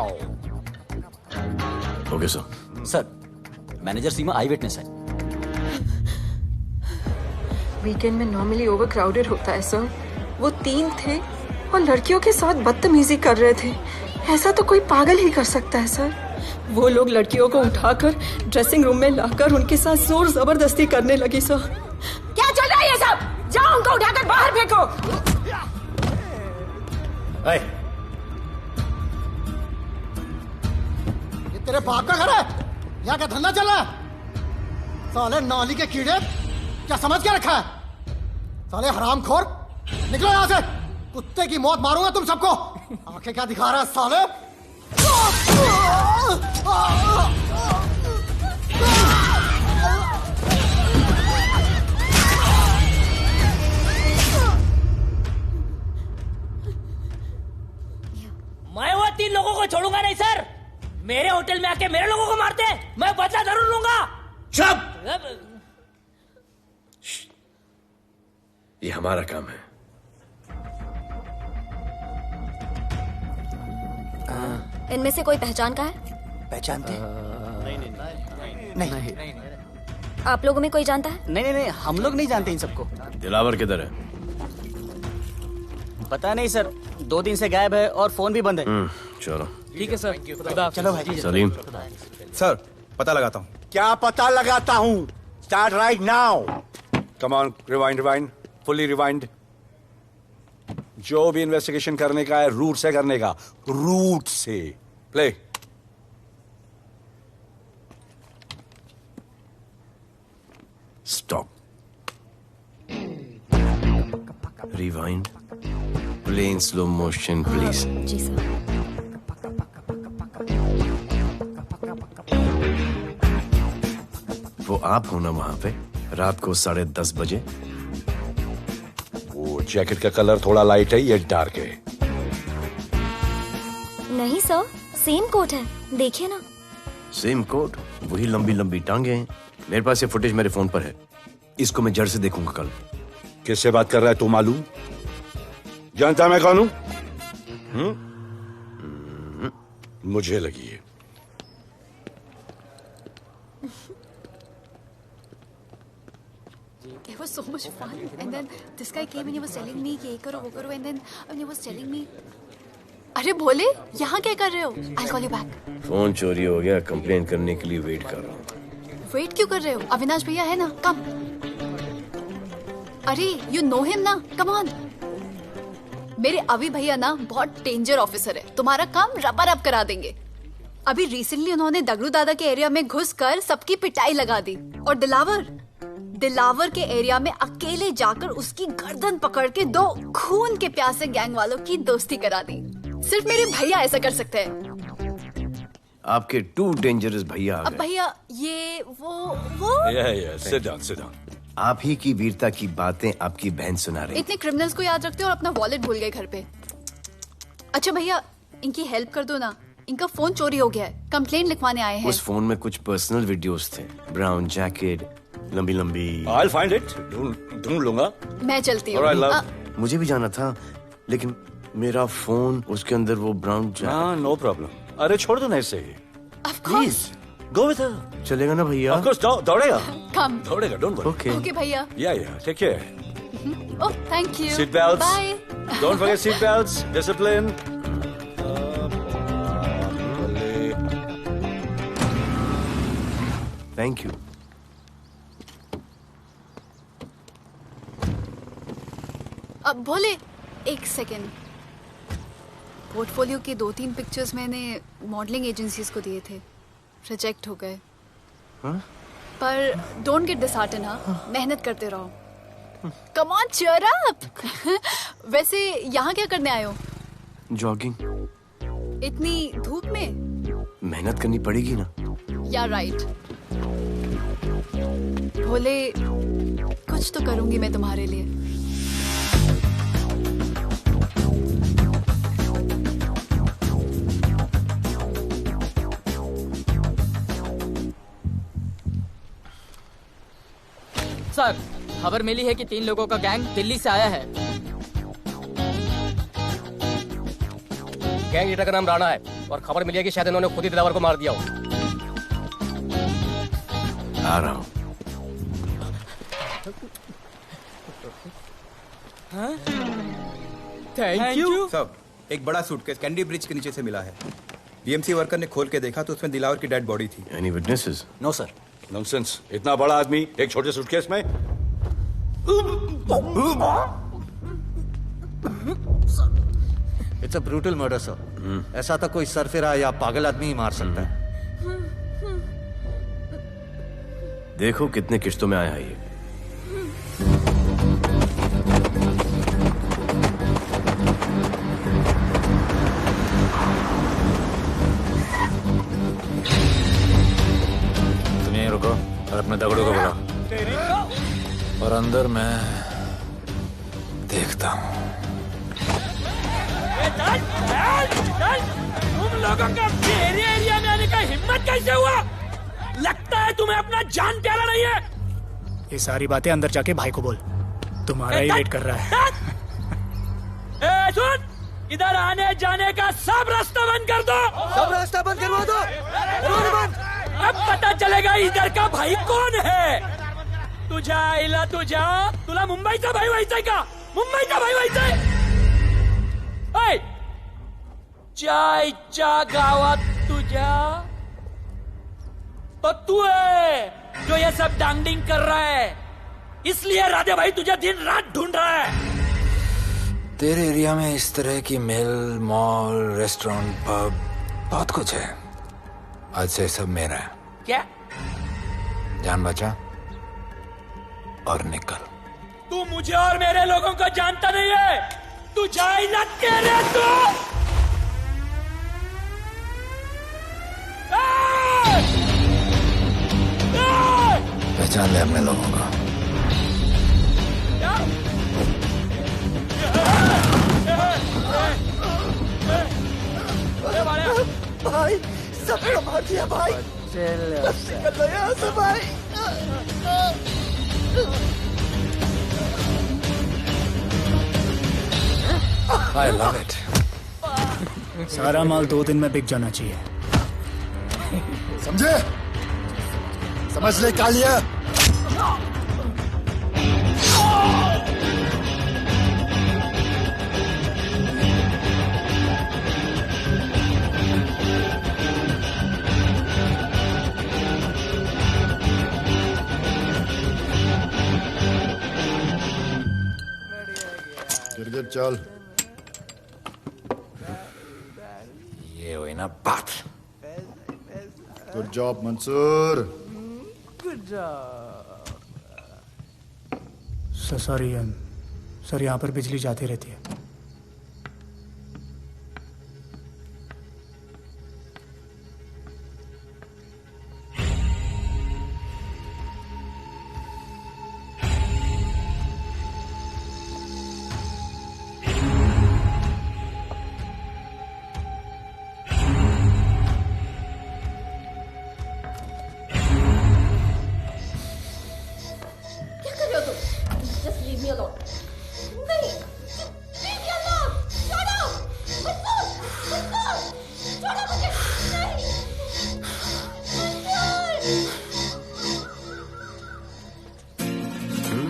Okay sir. Sir, manager Seema I witness है। वीकेंड में नॉर्मली ओवर क्राउडेड होता है सर। वो 3 थे और लड़कियों के साथ बदतमीजी कर रहे थे। ऐसा तो कोई पागल ही कर सकता है सर। वो लोग लड़कियों को उठाकर ड्रेसिंग रूम में लाकर उनके साथ जोर जबरदस्ती करने लगी सर। क्या चल रहा है ये सब? जाओ उनको उठाकर बाहर फेंको। ये तेरे बाप का घर है? यहाँ का धंधा चल रहा है? साले नाली के कीड़े, क्या समझ के रखा है? साले हरामखोर, निकलो यहाँ से। कुत्ते की मौत मारूंगा तुम सबको। आंखें क्या दिखा रहा है साले? मैं वो 3 लोगों को छोड़ूंगा नहीं सर। मेरे होटल में आके मेरे लोगों को मारते हैं, मैं बदला जरूर लूंगा। चुप! ये हमारा काम है। इनमें से कोई पहचान का है? पहचानते हैं? नहीं। आप लोगों में कोई जानता है? नहीं, हम लोग नहीं जानते इन सबको। दिलावर किधर है? पता नहीं सर, 2 दिन से गायब है और फोन भी बंद है। चलो ठीक है सर, चलो भाई। सलीम, सर पता लगाता हूँ। क्या पता लगाता हूँ? Start right now. Come on, rewind, fully rewind. जो भी इन्वेस्टिगेशन करने का है रूट से करने का, रूट से। Play. Stop. Rewind, play in slow motion please. जी सर। वो आप हो ना वहां पे रात को 10:30 बजे? वो जैकेट का कलर थोड़ा लाइट है, ये डार्क है। नहीं सर, सेम कोट है, देखिए ना। सेम कोट, वही लंबी लंबी टांगे हैं। मेरे पास ये फुटेज मेरे फोन पर है, इसको मैं जड़ से देखूंगा कल। किससे बात कर रहा है तू? मालूम? जानता मैं कौन हूं? मुझे लगी है। It was so much fun, and then this guy came and he was telling me कि ये करो वो करो, and then he was telling me, अरे भोले यहाँ क्या कर रहे हो? I'll call you back. Phone चोरी हो गया, कंप्लेन करने के लिए वेट कर रहा हूँ। वेट क्यों कर रहे हो? अविनाश भैया है ना, कम। अरे you know him ना, come on. मेरे अभी भैया ना बहुत डेंजर ऑफिसर है, तुम्हारा काम रबर अप करा देंगे। अभी रिसेंटली उन्होंने दगड़ू दादा के एरिया में घुसकर सबकी पिटाई लगा दी, और दिलावर के एरिया में अकेले जाकर उसकी गर्दन पकड़ के 2 खून के प्यासे गैंग वालों की दोस्ती करा दी। सिर्फ मेरे भैया ऐसा कर सकते हैं। आपके 2 डेंजरस भैया आ अब गए। भैया ये वो सिट डाउन। आप ही की वीरता की बातें आपकी बहन सुना रही। इतने क्रिमिनल्स को याद रखते हो और अपना वॉलेट भूल गए घर पे। अच्छा भैया, इनकी हेल्प कर दो ना, इनका फोन चोरी हो गया है, कंप्लेंट लिखवाने आए हैं। उस फोन में कुछ पर्सनल वीडियोस थे, ब्राउन जैकेट, लंबी लंबी। I'll find it, ढूंढ लूंगा। मैं चलती हूँ। मुझे भी जाना था, लेकिन मेरा फोन, उसके अंदर वो ब्राउन जैकेट। हाँ, नो प्रॉब्लम। अरे छोड़ दो ना इसे। Please go with her. चलेगा ना भैया? ऑफ कोर्स, दौड़ेगा। कम। दौड़ेगा, डोंट वरी। ओके भैया। Yeah take care. Oh thank you. Seat belts. Bye. Don't forget seat belts, discipline. Thank you. अब भोले एक सेकेंड, पोर्टफोलियो के 2-3 पिक्चर्स मैंने मॉडलिंग एजेंसीज को दिए थे, रिजेक्ट हो गए। पर डोंट गेट डिसहार्टेंड, हाँ, मेहनत करते रहो। Come on, cheer up. वैसे यहाँ क्या करने आए हो? जॉगिंग। इतनी धूप में? मेहनत करनी पड़ेगी ना। या राइट। भोले कुछ तो करूंगी मैं तुम्हारे लिए। सर, खबर मिली है कि 3 लोगों का गैंग दिल्ली से आया है। गैंग लीडर का नाम राणा है और खबर मिली है कि शायद इन्होंने खुद ही दिलावर को मार दिया हो। आ रहा हूँ। Thank you. सब एक बड़ा सूटकेस कैंडी ब्रिज के नीचे से मिला है। बीएमसी वर्कर ने खोल के देखा तो उसमें दिलावर की डेड बॉडी थी। Any witnesses? No sir. Nonsense, इतना बड़ा आदमी एक छोटे सूटकेस में? It's a brutal murder sir. ऐसा तो कोई सरफिरा या पागल आदमी ही मार सकता है। देखो कितने किश्तों में आया है ये। तुम यहीं रुको और अपने दगड़ों को बुलाओ, और अंदर मैं देखता हूँ। तुम लोगों का मेरे एरिया में आने का हिम्मत कैसे हुआ? लगता है तुम्हें अपना जान प्यारा नहीं है। ये सारी बातें अंदर जाके भाई को बोल, तुम्हारा ही वेट कर रहा है। सुन, इधर आने जाने का सब रास्ता बंद कर दो। सब रास्ता बंद करवा दो। अब पता चलेगा इधर का भाई कौन है। तुझा इला तुझा तुला मुंबईचा भाई व्हायचाय का? मुंबईचा भाई व्हायचाय? चायच्या गावात तुझ्या तो तू है जो ये सब डांगडिंग कर रहा है, इसलिए राधे भाई तुझे दिन रात ढूंढ रहा है। तेरे एरिया में इस तरह की मिल, मॉल, रेस्टोरेंट, पब बहुत कुछ है। आज से सब मेरा है। क्या? जान बचा और निकल। तू मुझे और मेरे लोगों को जानता नहीं है। तू जाए ना तेरे तू। पहचान ले अपने लोगों को। भाई सब मार दिया भाई। निकल लो यहाँ से भाई। I love it. सारा माल 2 दिन में बिक जाना चाहिए। समझे? समझ ले कालिया। गिर चल। ये हुई ना बात। Good job Mansoor. Good job. Sorry sir, यहाँ पर बिजली जाती रहती है।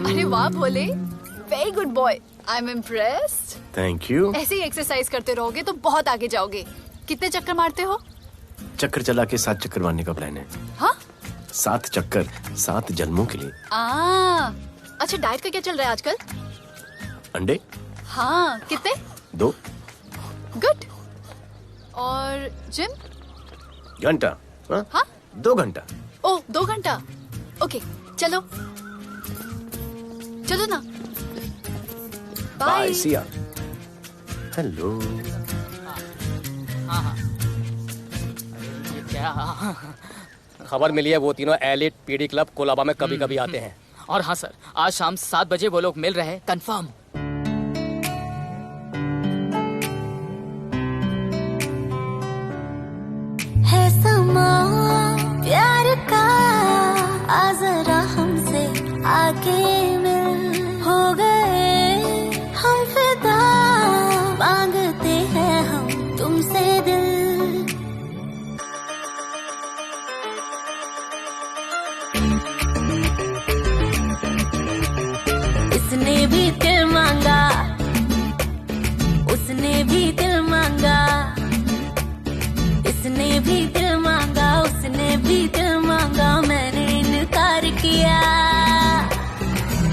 अरे वाह Bhole, very good boy, I am impressed. Thank you. ऐसे ही एक्सरसाइज करते रहोगे तो बहुत आगे जाओगे। कितने चक्कर मारते हो? चक्कर चला के 7 चक्कर मारने का प्लान है। हाँ? 7 चक्कर 7 जन्मों के लिए। अच्छा, डाइट का क्या चल रहा है आजकल? अंडे? हाँ, कितने? 2। गुड। और जिम? घंटा। हाँ? 2 घंटा। ओह, 2 घंटा। ओके, चलो चलो ना। बाय, सी या। हेलो। क्या खबर मिली है? वो तीनों एलिट पीडी क्लब कोलाबा में कभी कभी आते हैं। और हाँ सर, आज शाम 7 बजे वो लोग मिल रहे हैं, कंफर्म। है समा प्यार का, आ जरा हमसे आके मिल। हो गए हम फिदा, मांगते हैं हम तुमसे दिल। इसने भी दिल मांगा, उसने भी दिल मांगा, इसने भी दिल मांगा, उसने भी दिल मांगा, मैंने इनकार किया।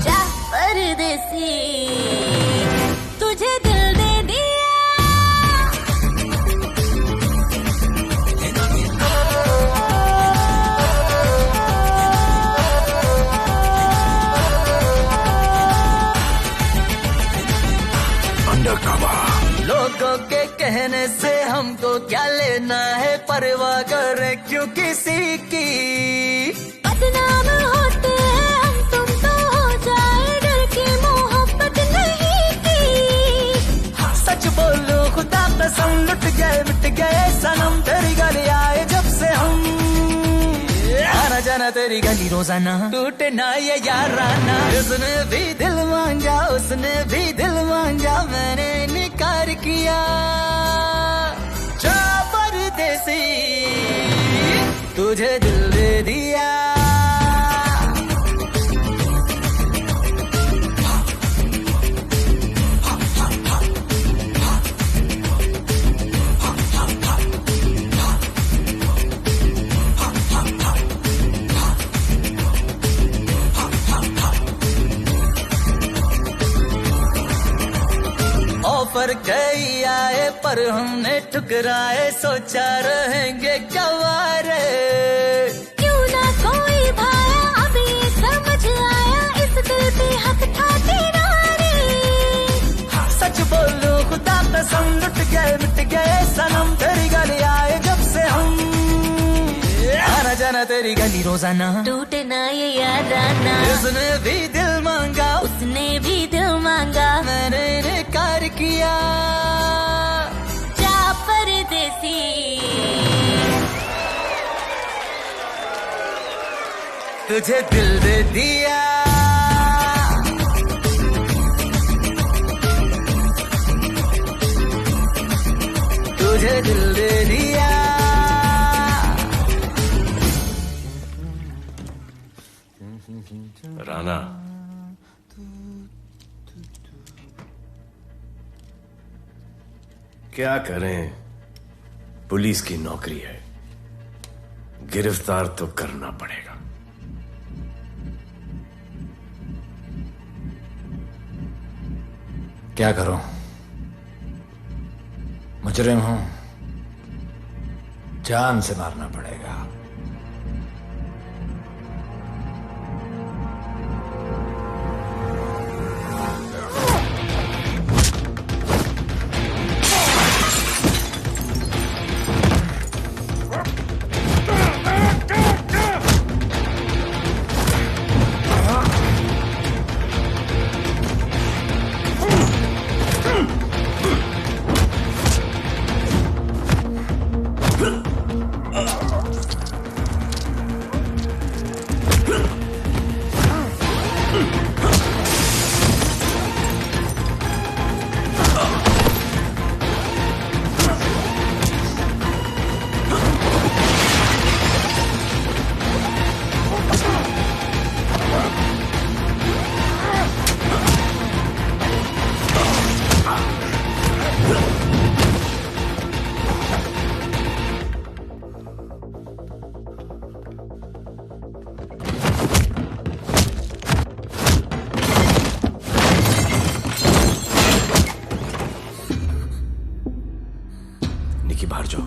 जा परदेसी, तुझे दिल दे दिया। लोगों के कहने से हमको क्या लेना है, परवाह करे क्यों किसी की। बदनाम होते हैं हम, तुम तो हो जाए, डर की मोहब्बत नहीं की। सच बोलो खुदा कसम, लुट गए मिट गए सनम, तेरी गली आए जब से हम। आना जाना तेरी तेरी गली रोजाना, टूटे ना ये याराना। उसने भी दिल मांगा, उसने भी दिल मांगा, मैंने इनकार किया। जा परदेसी, तुझे दिल दे दिया। ऑफर कई आए पर हमने ठुकराए, सोचा रहेंगे क्या वारे। क्यों ना कोई भाया, अब ये समझ आया, इस दिल पे हक था तेरा रे। सच बोलो खुदा कसम, लुट गए मिट गए सनम, तेरी गली आए जब से हम। आना जाना तेरी गली रोजाना, टूटे ना ये याराना। उसने भी दिल मांगा, उसने भी दिल मांगा, मैंने इनकार किया। जा परदेसी, तुझे दिल दे दिया। तुझे दिल दे दिया। राना, क्या करें, पुलिस की नौकरी है, गिरफ्तार तो करना पड़ेगा। क्या करूं, मुजरिम हूं, जान से मारना पड़ेगा। निकी बाहर जाओ।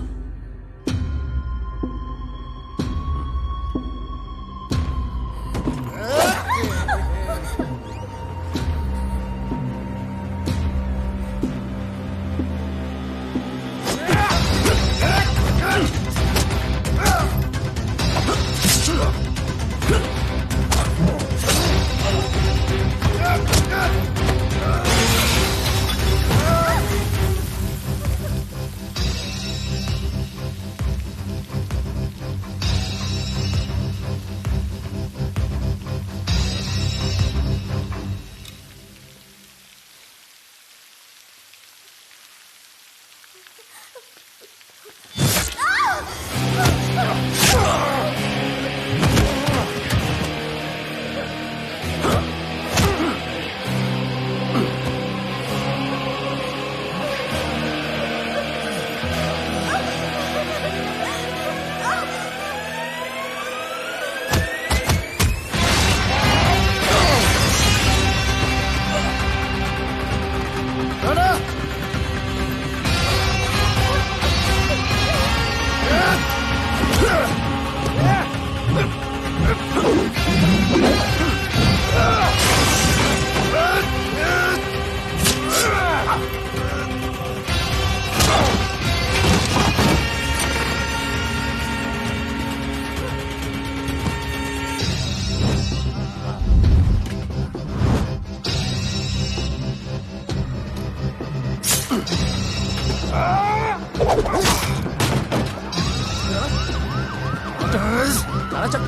चल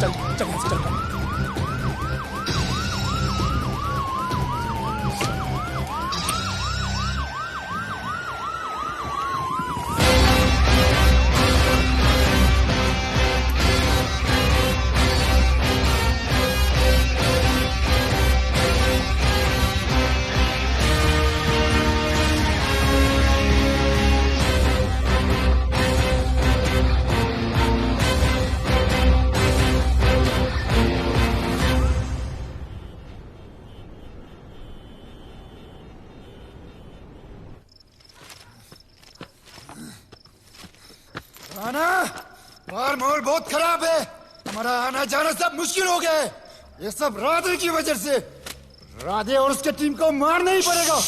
चल चल यहाँ से चल। आना बाहर माहौल बहुत खराब है। हमारा आना जाना सब मुश्किल हो गया है। ये सब राधे की वजह से। राधे और उसके टीम को मारना ही पड़ेगा।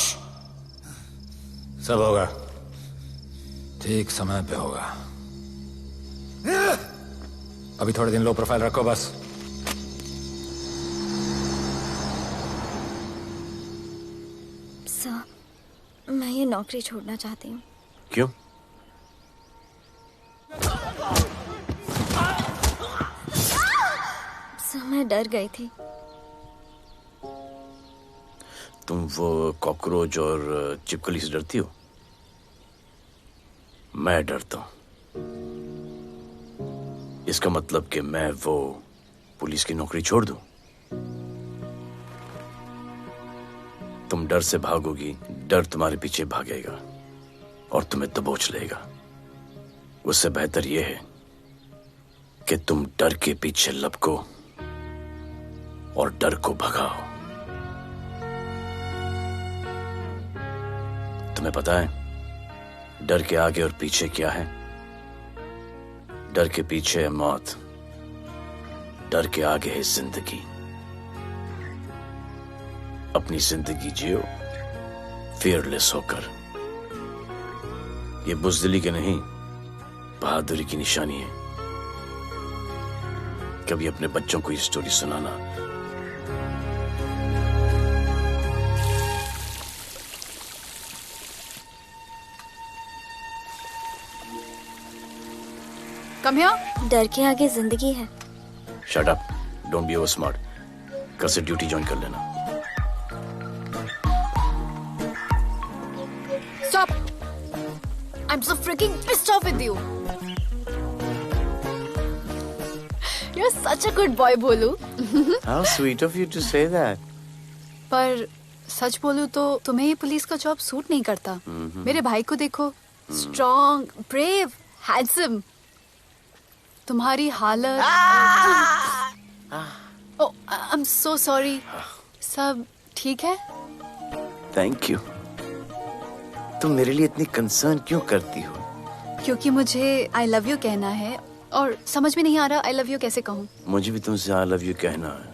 सब होगा, ठीक समय पे होगा। अभी थोड़े दिन लो प्रोफाइल रखो बस। सर, मैं ये नौकरी छोड़ना चाहती हूँ। क्यों? सर, मैं डर गई थी। तुम वो कॉकरोच और चिपकली से डरती हो? मैं डरता हूं। इसका मतलब कि मैं वो पुलिस की नौकरी छोड़ दूं? तुम डर से भागोगी, डर तुम्हारे पीछे भागेगा और तुम्हें दबोच लेगा। उससे बेहतर यह है कि तुम डर के पीछे लपको और डर को भगाओ। तुम्हें पता है डर के आगे और पीछे क्या है? डर के पीछे है मौत, डर के आगे है जिंदगी। अपनी जिंदगी जियो फियरलेस होकर। ये बुज़दिली के नहीं, बहादुरी की निशानी है। कभी अपने बच्चों को ये स्टोरी सुनाना। Come here. डर के आगे जिंदगी है। Shut up, don't be over smart. कल से ड्यूटी ज्वाइन कर लेना। Stop! I'm so freaking pissed off with you. You're such a good boy, बोलू। How sweet of you to say that. पर सच बोलूं तो तुम्हें ये पुलिस का जॉब सूट नहीं करता। मेरे भाई को देखो, स्ट्रॉन्ग, ब्रेव, हैंडसम। तुम्हारी हालत। ओह, आई एम सो सॉरी। सब ठीक है? Thank you. तुम मेरे लिए इतनी कंसर्न क्यों करती हो? क्योंकि मुझे आई लव यू कहना है और समझ में नहीं आ रहा आई लव यू कैसे कहूँ। मुझे भी तुमसे आई लव यू कहना है,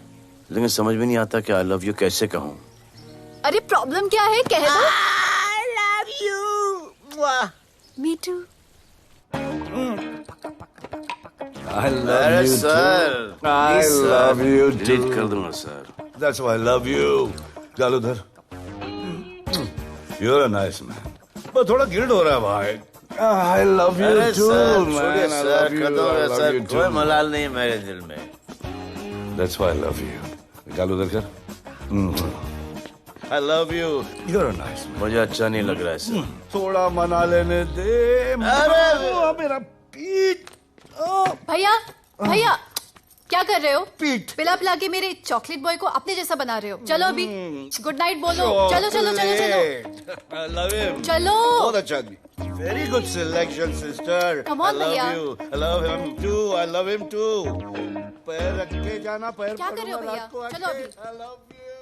लेकिन समझ में नहीं आता कि आई लव यू कैसे कहूँ। अरे प्रॉब्लम क्या है, कह दो। I love you. Me too. I love you sir. too. I love you too. Delete कर दूंगा sir. That's why I love you. चल उधर। You're a nice man. पर थोड़ा गिल्ड हो रहा है भाई। I love you too, man. I love you. I love you too. कोई मलाल नहीं मेरे दिल में। That's why I love you. निकाल उधर कर। I love you. You're a nice man. मुझे अच्छा नहीं लग रहा है सर। थोड़ा मना लेने दे। अरे मेरा पीठ। भैया, भैया, क्या कर रहे हो? पिला पिला के मेरे चॉकलेट बॉय को अपने जैसा बना रहे हो। चलो अभी गुड नाइट बोलो। चलो चलो चलो चलो। I love him. चलो। बहुत अच्छा आदमी। Very good selection, sister. Come on, I love भैया। you. I love him too. I love him too. पैर रख के जाना, पैर क्या कर रहे हो पकड़ना, भैया? रात को चलो आके। अभी। I love you.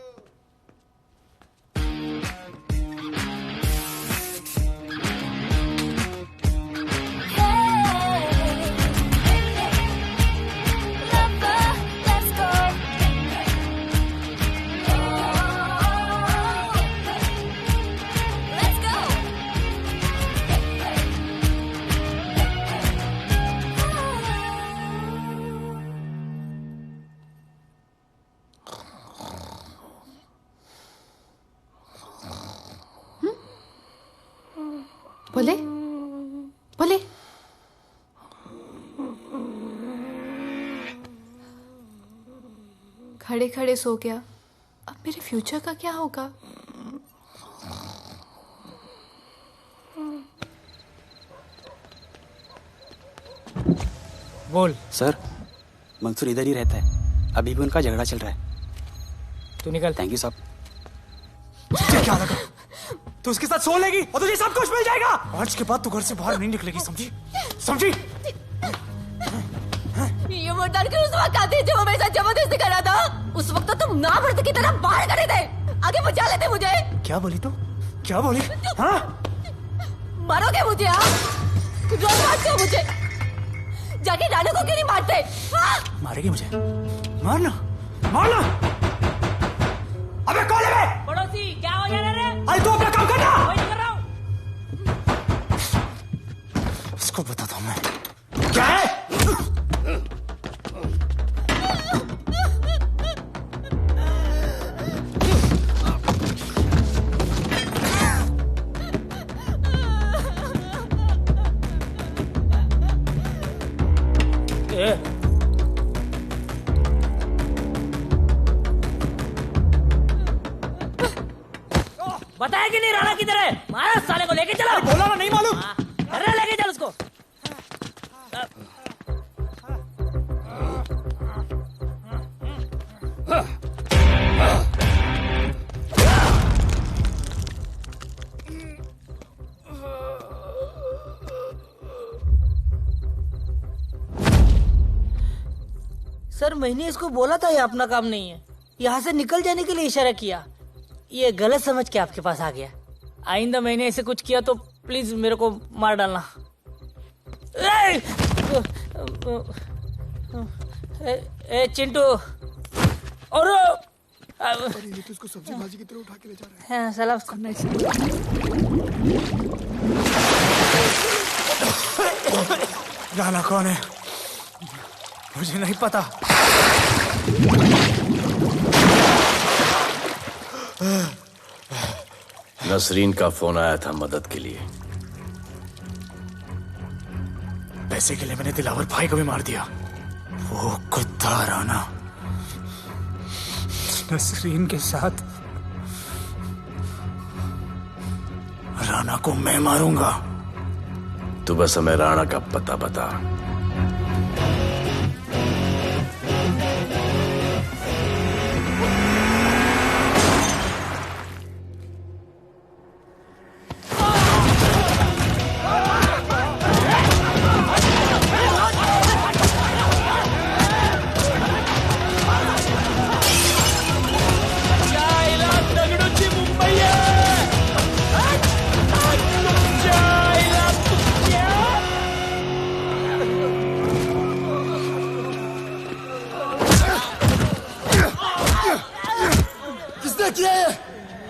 बोले बोले। खड़े खड़े सो गया, अब मेरे फ्यूचर का क्या होगा? बोल। सर, मंसूर इधर ही रहता है, अभी भी उनका झगड़ा चल रहा है। तू निकल। थैंक यू साहब। क्या लगा? तू उसके साथ सो लेगी और तुझे सब कुछ मिल जाएगा। आज के बाद तू घर से बाहर नहीं निकलेगी, समझी? समझी? ये मुर्दार के उस वक्त आते जो वो मेरे साथ जबरदस्ती कर रहा था, उस वक्त तो तुम नामर्द की तरह बाहर खड़े थे, आगे बचा लेते मुझे। क्या बोली तू? क्या बोली? हाँ? मारोगे मुझे? रोज मारते हो मुझे, जाके रानू को क्यों नहीं मारते? हाँ? मारेगी मुझे? मारना, मारना। अबे कौन है? पड़ोसी, क्या हो जा रहा है? अरे तू अपना काम करना। वही नहीं कर रहा हूँ। इसको बताता हूँ मैं। क्या है? बताया कि नहीं राणा किधर है? मारा साले को, लेके चलो। बोला ना, नहीं मालूम। अरे लेके चल उसको। सर, मैंने इसको बोला था ये अपना काम नहीं है, यहाँ से निकल जाने के लिए इशारा किया, ये गलत समझ के आपके पास आ गया। आइंदा मैंने ऐसे कुछ किया तो प्लीज मेरे को मार डालना। ए चिंटू, और ये तो इसको सब्जी भाजी की तरह उठा के ले जा रहा है। हाँ, सलाम करना राणा कौन है? मुझे नहीं पता। नसरीन का फोन आया था मदद के लिए। पैसे के लिए मैंने दिलावर भाई को भी मार दिया। वो कुत्ता राणा नसरीन के साथ, राणा को मैं मारूंगा। तू बस हमें राणा का पता बता।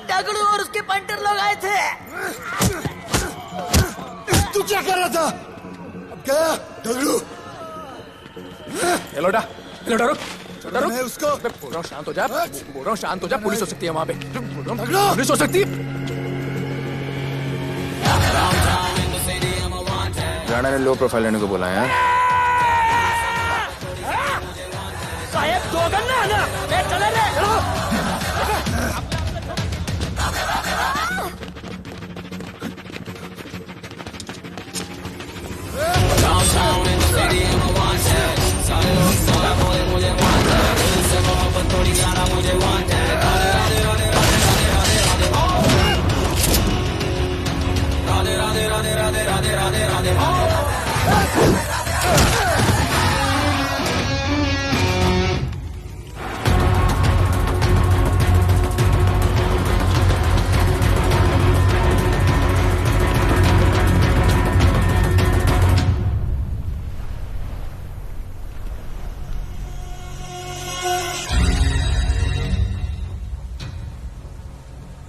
दगड़ू और उसके पंटर लोग आए थे। तू क्या कर रहा था? अब गया दगड़ू। लोटा रुक। मैं उसको बोल रहा हूँ शांत हो जा, बोल रहा हूँ शांत हो जा। पुलिस हो सकती है वहाँ पे, दगड़ू। पुलिस हो सकती है। राणा ने लो प्रोफाइल लेने को बोला है। साहब दो गन्ना है ना, ले चले रे। Downtown in the city, I'm a wanted. सारे लोग सारा बोले मुझे wanted. दिल से मोहब्बत थोड़ी जाना मुझे wanted. राधे राधे राधे राधे राधे राधे राधे राधे राधे राधे राधे राधे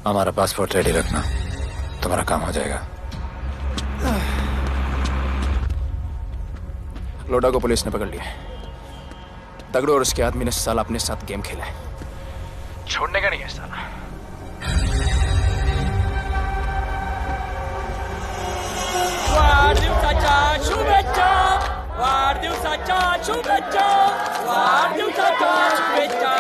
हमारा पासपोर्ट रेडी रखना, तुम्हारा काम हो जाएगा। लोडा को पुलिस ने पकड़ लिया। दगड़ू और उसके आदमी ने साला अपने साथ गेम खेला है, छोड़ने का नहीं है साला। वाढदिवसाच्या शुभेच्छा, वाढदिवसाच्या शुभेच्छा, वाढदिवसाच्या शुभेच्छा।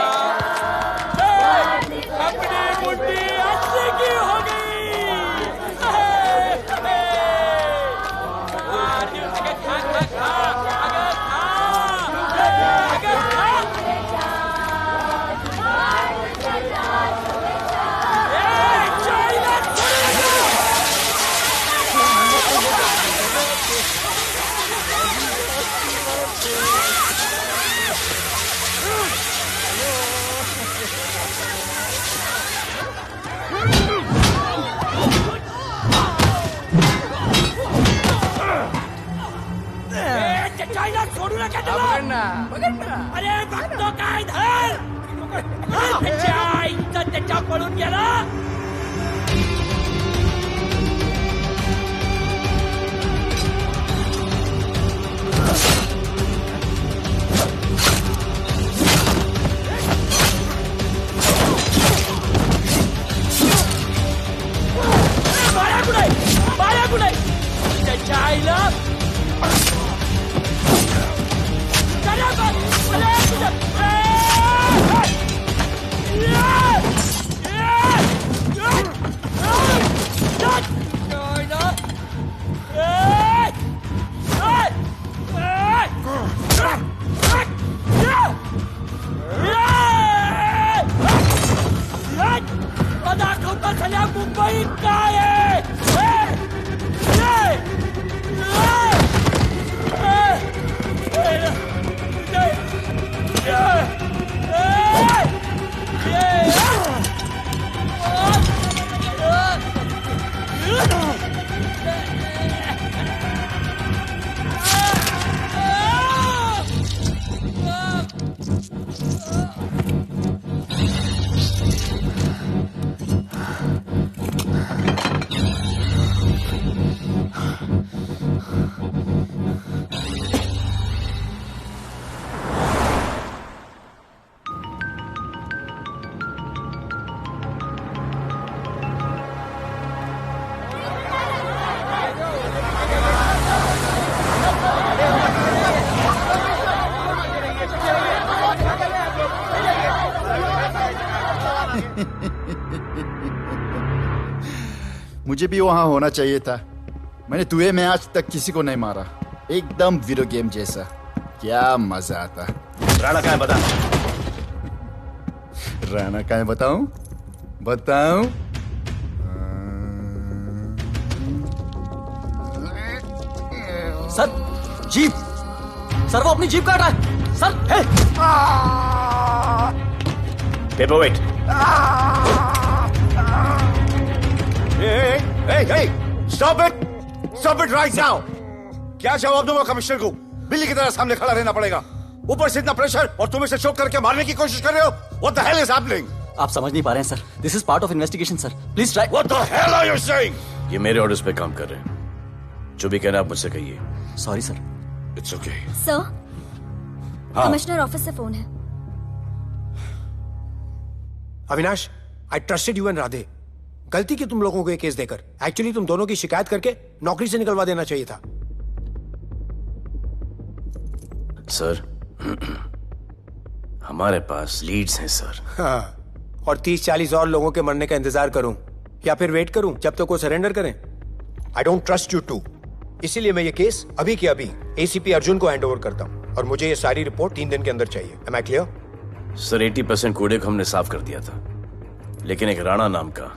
लेके चलो। अरे भक्तों का इधर त्याच्या पळून गेला। बाळा कुठे त्याच्या आईला दाखवता सगळ्या मुंबईत काय आहे। मुझे भी वहां होना चाहिए था। मैंने दुए में आज तक किसी को नहीं मारा। एकदम वीडियो गेम जैसा। क्या मजा आता। राणा कहाँ है बता। राणा कहाँ है बताऊं? बताऊं? सर जीप, सर वो अपनी जीप काट रहा है sir. Hey paperweight. Hey, stop it right now! क्या जवाब दूंगा कमिश्नर को? बिल्ली की तरह सामने खड़ा रहना पड़ेगा। ऊपर से इतना प्रेशर और तुम इसे चोक करके मारने की कोशिश कर रहे हो। What the hell is happening? आप समझ नहीं पा रहे हैं sir. This is part of investigation sir. Please try. What the hell are you saying? ये मेरे ऑर्डर्स पे काम कर रहे हैं। जो भी कहना आप मुझसे कहिए। Sorry sir. It's okay. Sir, हाँ। कमिश्नर ऑफिस से फोन है। Avinash, I trusted you and Radhe. गलती की तुम लोगों को ये केस देकर। एक्चुअली तुम दोनों की शिकायत करके नौकरी से निकलवा देना चाहिए था। सर हमारे पास लीड्स हैं सर। हाँ, और 30-40 और लोगों के मरने का इंतजार करूं या फिर वेट करूं जब तक वो सरेंडर करें? I don't trust you too. इसीलिए मैं ये केस अभी के अभी एसीपी अर्जुन को हैंड ओवर करता हूं और मुझे ये सारी रिपोर्ट 3 दिन के अंदर चाहिए। M I clear? सर 80% कूड़े को हमने साफ कर दिया था, लेकिन एक राणा नाम का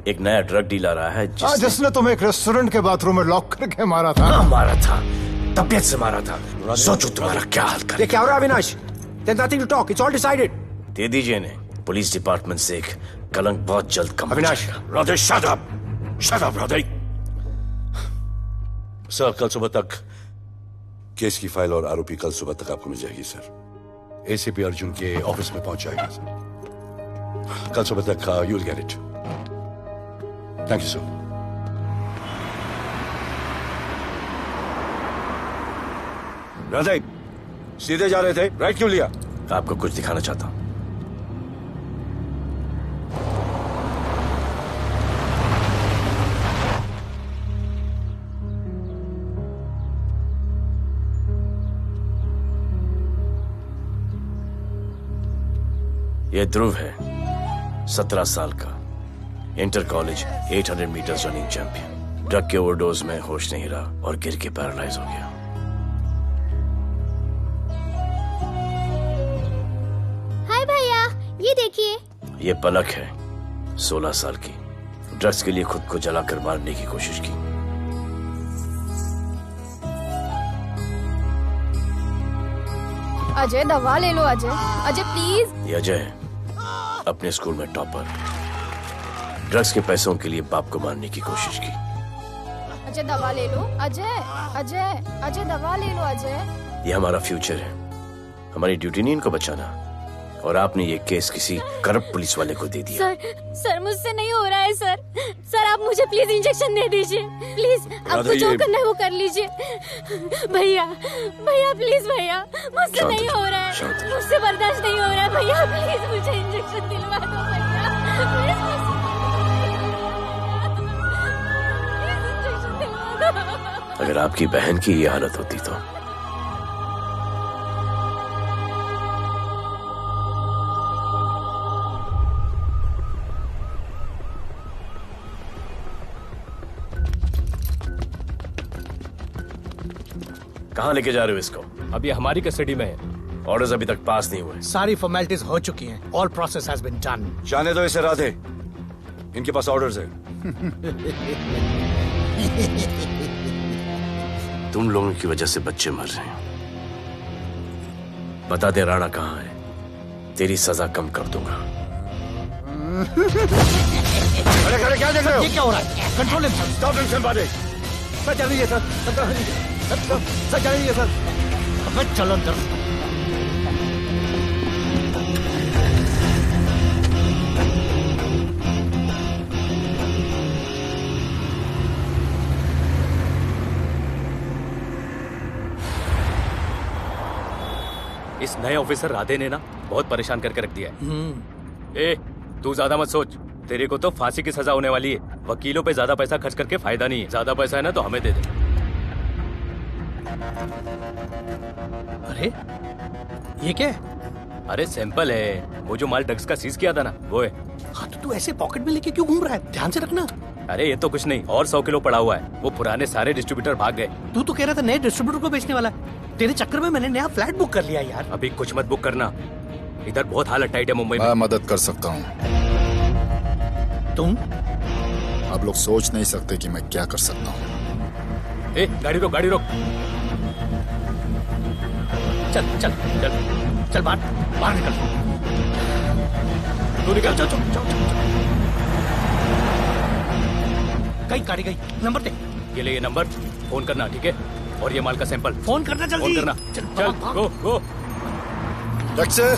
एक नया ड्रग डीलर आया है जिसने तुम्हें एक रेस्टोरेंट के बाथरूम में लॉक करके मारा था। हाँ, मारा था, तबीयत से मारा था। सोचो तुम्हारा क्या हाल कर। ये क्या हो रहा है Avinash? There's nothing to talk. It's all decided. दे दीजिए इन्हें। पुलिस डिपार्टमेंट से एक कलंक बहुत जल्द कम हो अविनाश, जाएगा। Radhe shut up! Shut up, Radhe. Sir कल सुबह तक केस की फाइल और आरोपी कल सुबह तक आपको मिल जाएगी सर। एसीपी अर्जुन के ऑफिस में पहुंच जाएगी सर। कल सुबह तक you will get it. Thank you sir. Radhe सीधे जा रहे थे, राइट क्यों लिया? आपको कुछ दिखाना चाहता हूं। ये ध्रुव है, 17 साल का, inter college 800 metres running champion. Drug के ओवरडोज में होश नहीं रहा और गिर के पैरालाइज हो गया। हाय भैया, ये देखिए। ये पलक है, 16 साल की, ड्रग्स के लिए खुद को जलाकर मारने की कोशिश की। अजय दवा ले लो। अजय, अजय प्लीज। ये अजय है, अपने स्कूल में टॉपर। ड्रग्स के पैसों के लिए बाप को मारने की कोशिश की। अजय दवा ले लो। अजय, अजय, अजय दवा ले लो। अजय ये हमारा फ्यूचर है, हमारी ड्यूटी नहीं इनको बचाना। और आपने ये केस किसी करप्ट पुलिस वाले को दे दिया। सर मुझसे नहीं हो रहा है सर। सर आप मुझे प्लीज इंजेक्शन दे दीजिए प्लीज। आपको जो करना है वो कर लीजिए। भैया भैया प्लीज भैया, मुझसे नहीं हो रहा है, मुझसे बर्दाश्त नहीं हो रहा है भैया, प्लीज मुझे इंजेक्शन दिलवा दो भैया, अगर आपकी बहन की ये हालत होती तो कहाँ लेके जा रहे हो इसको? अभी हमारी कस्टडी में है। ऑर्डर्स अभी तक पास नहीं हुए। सारी फॉर्मेलिटीज हो चुकी हैं। All process has been done. जाने दो इसे राधे, इनके पास ऑर्डर्स है। तुम लोगों की वजह से बच्चे मर रहे हैं। बता दे राणा कहाँ है, तेरी सजा कम कर दूंगा। अरे अरे क्या देख रहे हो? ये क्या हो रहा है? Control himself. स्टॉप हिमसेल्फ बादे। सर चल रही है सर चल रही है सर। अब चलो अंदर। इस नए ऑफिसर राधे ने ना बहुत परेशान करके रख दिया है। ए, तू ज्यादा मत सोच, तेरे को तो फांसी की सजा होने वाली है। वकीलों पे ज्यादा पैसा खर्च करके फायदा नहीं है। ज्यादा पैसा है ना तो हमें दे दे। अरे ये क्या है? अरे सैंपल है, वो जो माल ड्रग्स का सीज किया था ना वो है। हाँ तो तू ऐसे पॉकेट में लेके क्यों घूम रहा है? ध्यान से रखना। अरे ये तो कुछ नहीं, और 100 किलो पड़ा हुआ है। वो पुराने सारे डिस्ट्रीब्यूटर भाग गए। तू तो कह रहा था नए डिस्ट्रीब्यूटर को बेचने वाला है। तेरे चक्कर में मैंने नया फ्लैट बुक कर लिया यार। अभी कुछ मत बुक करना, इधर बहुत हालत टाइट है मुंबई में। मैं मदद कर सकता हूँ। तुम? आप लोग सोच नहीं सकते कि मैं क्या कर सकता हूँ। ए, गाड़ी रोक, गाड़ी रोक। चल चल चल चल बाहर निकल। तू निकल। चल चल चल गाड़ी गई। नंबर दे। ये ले, ये नंबर फोन करना, ठीक है? और ये माल का सैंपल फोन करना जल्दी। फोन करना। चल गो गो। चल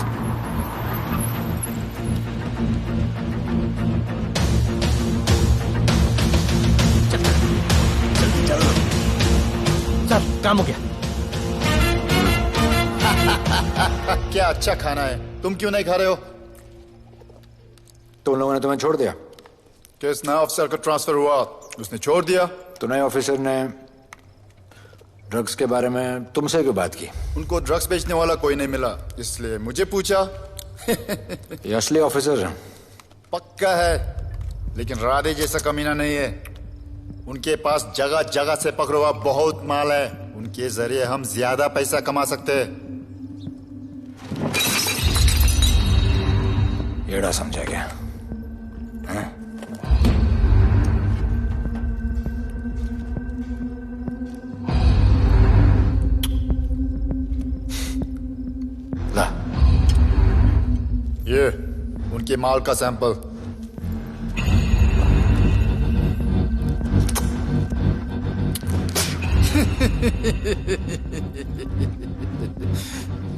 काम हो गया। क्या अच्छा खाना है, तुम क्यों नहीं खा रहे हो? तुम लोगों ने तुम्हें छोड़ दिया? किस नए ऑफिसर का ट्रांसफर हुआ उसने छोड़ दिया? तो नए ऑफिसर ने ड्रग्स के बारे में तुमसे क्यों बात की? उनको ड्रग्स बेचने वाला कोई नहीं मिला, इसलिए मुझे पूछा। ये असली ऑफिसर है? पक्का है, लेकिन राधे जैसा कमीना नहीं है। उनके पास जगह जगह से पकड़ा हुआ बहुत माल है, उनके जरिए हम ज्यादा पैसा कमा सकते हैं। एड़ा समझा क्या? हाँ? ला, ये उनके माल का सैंपल।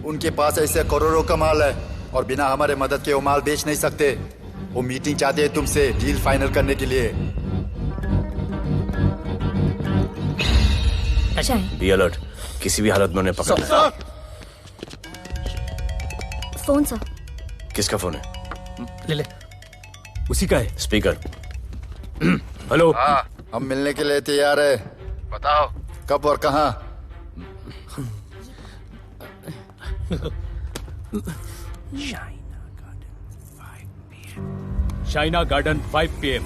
उनके पास ऐसे करोड़ों का माल है और बिना हमारे मदद के वो माल बेच नहीं सकते। वो मीटिंग चाहते हैं तुमसे डील फाइनल करने के लिए। बी अलर्ट, किसी भी हालत में उन्हें पकड़ना है। Phone sir. किसका फोन है? ले ले। उसी का है। स्पीकर। हेलो। हाँ, हम मिलने के लिए तैयार है। बताओ कब और कहाँ? Shaina garden 5 PM।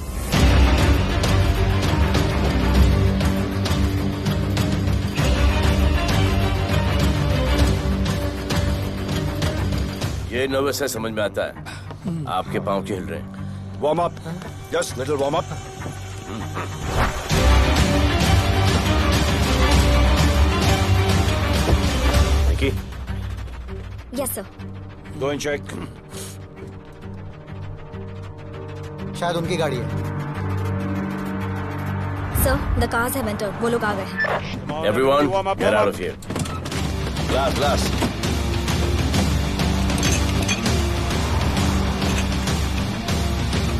ये नर्वस है, समझ में आता है। आपके पाँव क्यों हिल रहे हैं? Warm up, just little warm up. Yes sir. Go and check. शायद उनकी गाड़ी है। Sir the cars have entered. वो लोग आ गए हैं। Everyone, get out of here. Glass glass.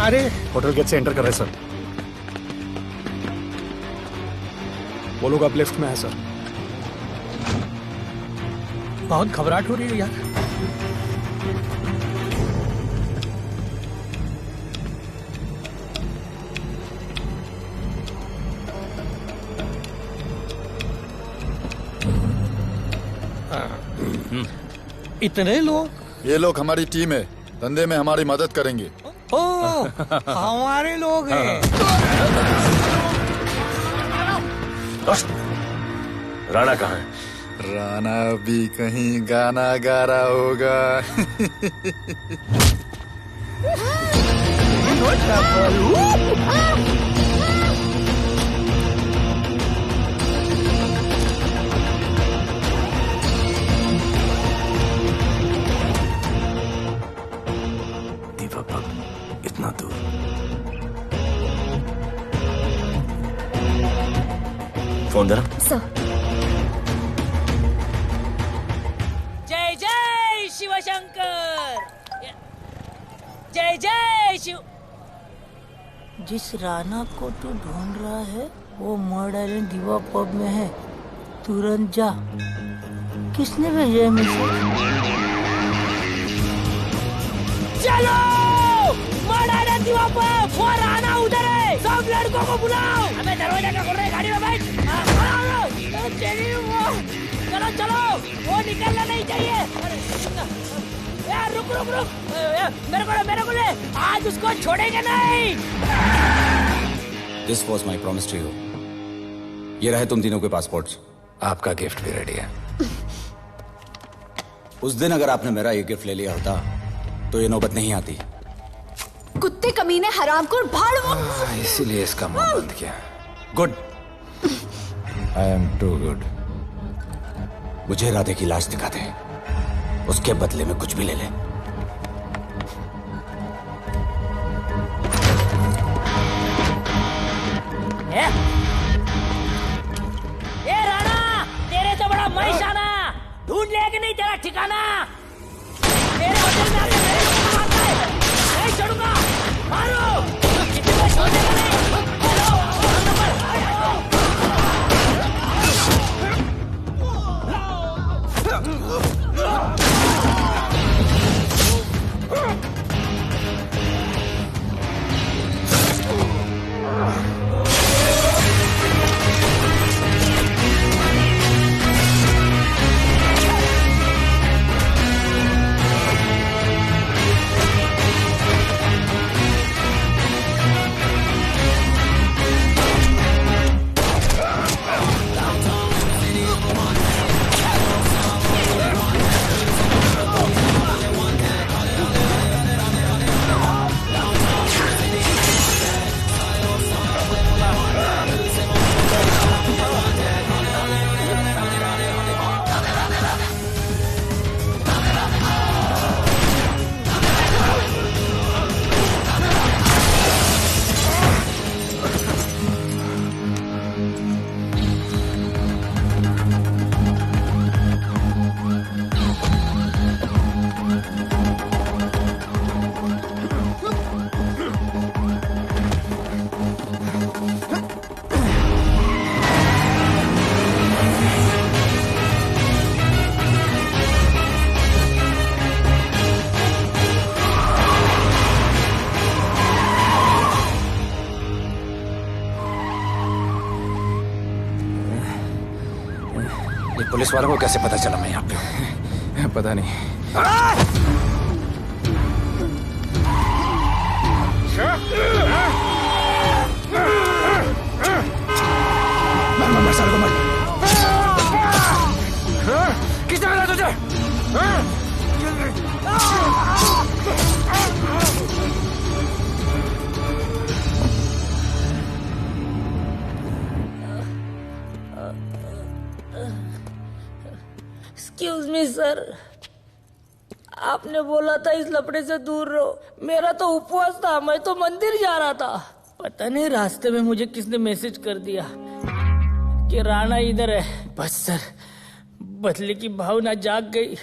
अरे होटल गेट से एंटर कर रहे सर। वो लोग अब लिफ्ट में है सर। बहुत घबराहट हो रही है यार। इतने लोग? ये लोग हमारी टीम है, धंधे में हमारी मदद करेंगे। ओ, हमारे लोग हैं। राणा कहाँ है? राणा भी कहीं गाना गा रहा होगा। इतना दूर। फोन देना। सर। जय जय शिव शंकर, जय जय शिव। जिस राणा को तू ढूंढ रहा है वो मर्डर आइलैंड दीवा पब में है, तुरंत जा। किसने भेजा है मैसेज? चलो मर्डर दीवा पब, वो राणा उधर है, सब लड़कों को बुलाओ। हमें दरवाजा क्या खोल रहे, गाड़ी में बैठ। चलो चलो, वो निकलना नहीं चाहिए। यार रुक रुक रुक, मेरे को ले, आज उसको छोड़ेंगे नहीं। This was my promise to you. ये रहे तुम तीनों के पासपोर्ट्स। आपका गिफ्ट भी रेडी है। उस दिन अगर आपने मेरा ये गिफ्ट ले लिया होता तो ये नौबत नहीं आती। कुत्ते कमीने हरामखोर भाड़। इसीलिए इसका मुंह बंद किया। Good. I am too good. मुझे राधे की लाश दिखा दे, उसके बदले में कुछ भी ले ले। ए राणा, तेरे तो बड़ा मैशाना, ढूंढ लिया कि नहीं तेरा ठिकाना? मेरे होटल में आके मेरे को मारता है, नहीं छोड़ूंगा, मारो। किसी को छोड़ने का नहीं। पुलिस वालों को कैसे पता चला मैं यहाँ पे? पता नहीं। मर साले को मर। किसने मिला तुझे? एक्सक्यूज मी सर, आपने बोला था इस लफड़े से दूर रहो। मेरा तो उपवास था, मैं तो मंदिर जा रहा था। पता नहीं रास्ते में मुझे किसने मैसेज कर दिया कि राणा इधर है। बस सर, बदले की भावना जाग गई,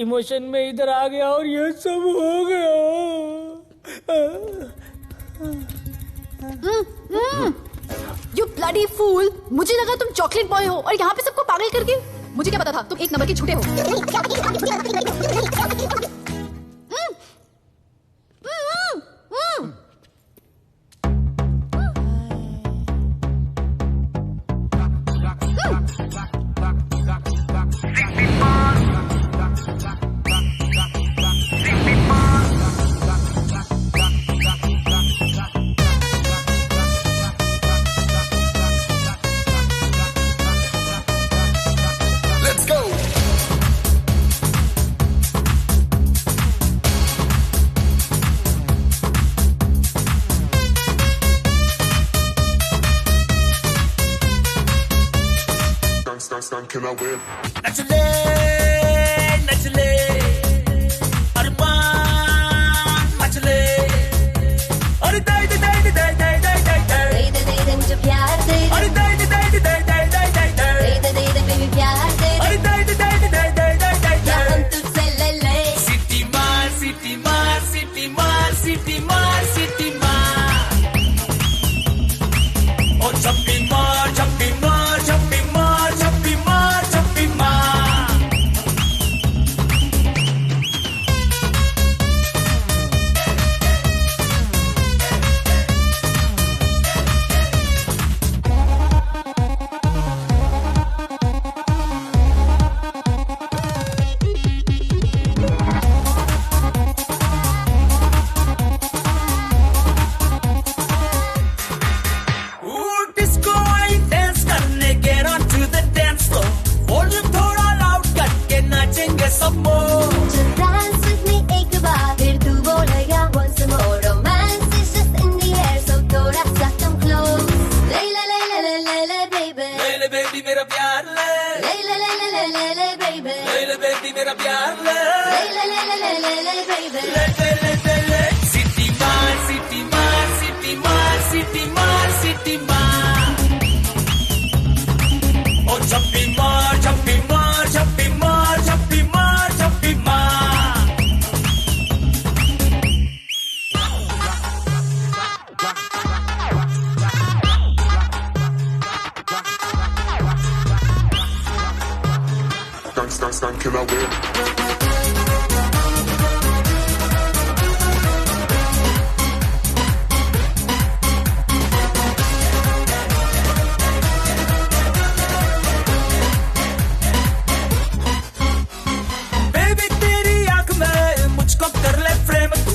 इमोशन में इधर आ गया और ये सब हो गया। You bloody fool! मुझे लगा तुम चॉकलेट बॉय हो और यहाँ पे सबको पागल करके। मुझे क्या पता था तुम एक नंबर के झूठे हो। Can I win? नचले नचले अरमान मचले अरे दे दे दे दे दे दे दे दे दे दे मुझे प्यार दे अरे दे दे दे दे दे दे दे दे दे बेबी प्यार दे अरे दे दे दे दे दे दे दे क्या हम तुझसे ले ले सिटी मार सिटी मार सिटी मार सिटी मार सिटी मार और छप्पी मार छप्पी मार छप्पी मार छप्पी मार छप्पी मार डिस्को आई डांस करने get on to the dance floor volume थोड़ा लाउड करके नाचेंगे सब मोर Just dance with me एक बार फिर तू बोलेगा once more romance is just in the air so थोड़ा सा come close ले ले ले ले ले ले ले baby ले ले बेबी मेरा प्यार ले ले ले ले ले ले ले ले baby ले ले बेबी मेरा प्यार ले ले ले ले ले ले ले ले baby ले ले ले ले ले सिटी मार सिटी मार सिटी मार सिटी मार सिटी मार और छप्पी मार छप्पी मार छप्पी मार छप्पी मार छप्पी मार Can I win? बेबी तेरी आंख में मुझको कर ले फ्रेम तू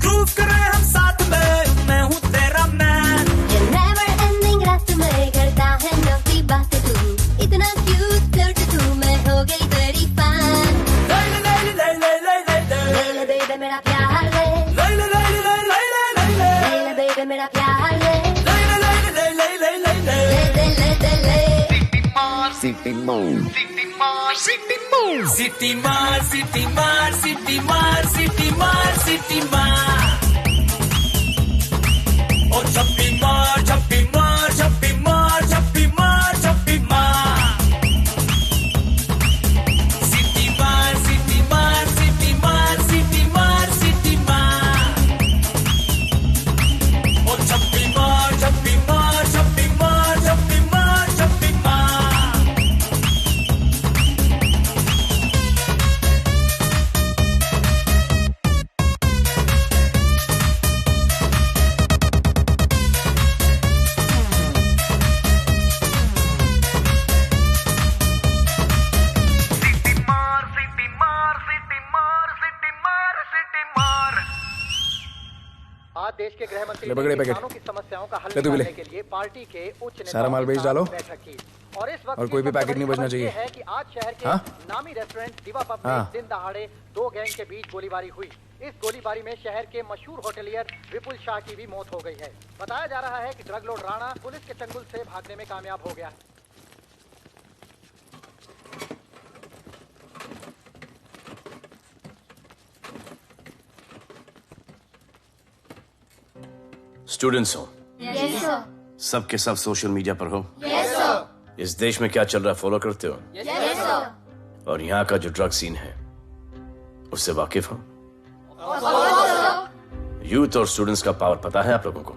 ग्रूव करे हम साथ में मैं हूँ तेरा मैन ये never ending रात में करता है नौकी बातें तू इतना cute flirty तू मैं हो गई तेरी fan ले ले ले ले ले ले ले ले ले ले baby मेरा प्यार ले ले ले ले ले ले ले ले ले ले ले baby मेरा प्यार ले ले ले ले ले ले ले ले ले ले ले ले ले सिटी मार सिटी मार सिटी मार सिटी मार सिटी मार सिटी मार और छप्पी मार छप्पी मार छप्पी मार छप्पी मार छप्पी मार सिटी मार सिटी मार सिटी मार सिटी मार सिटी मार और छप्पी मार छप्पी मार छप्पी मार छप्पी मार छप्पी मार आज देश के गृह मंत्री ले पकड़े ने पैकेट। किसानों की समस्याओं का हल ले तू भी ले। निकालने के लिए पार्टी के उच्च नेताओं सारा माल के बेच साथ डालो। बैठक की। और इस वक्त और कोई भी पैकेट नहीं बचना खबर ये चाहिए। है कि आज शहर के हाँ? नामी रेस्टोरेंट दिवा पब में हाँ। दिन दहाड़े दो गैंग के बीच गोलीबारी हुई। इस गोलीबारी में शहर के मशहूर होटलियर विपुल शाह की भी मौत हो गई है। बताया जा रहा है कि ड्रग लॉर्ड राणा पुलिस के चंगुल से भागने में कामयाब हो गया। स्टूडेंट्स हो Yes, sir. सब के सब सोशल मीडिया पर हो Yes, sir. इस देश में क्या चल रहा है फॉलो करते हो Yes, sir. और यहाँ का जो ड्रग सीन है उससे वाकिफ हो? यूथ और स्टूडेंट्स का पावर पता है आप लोगों को?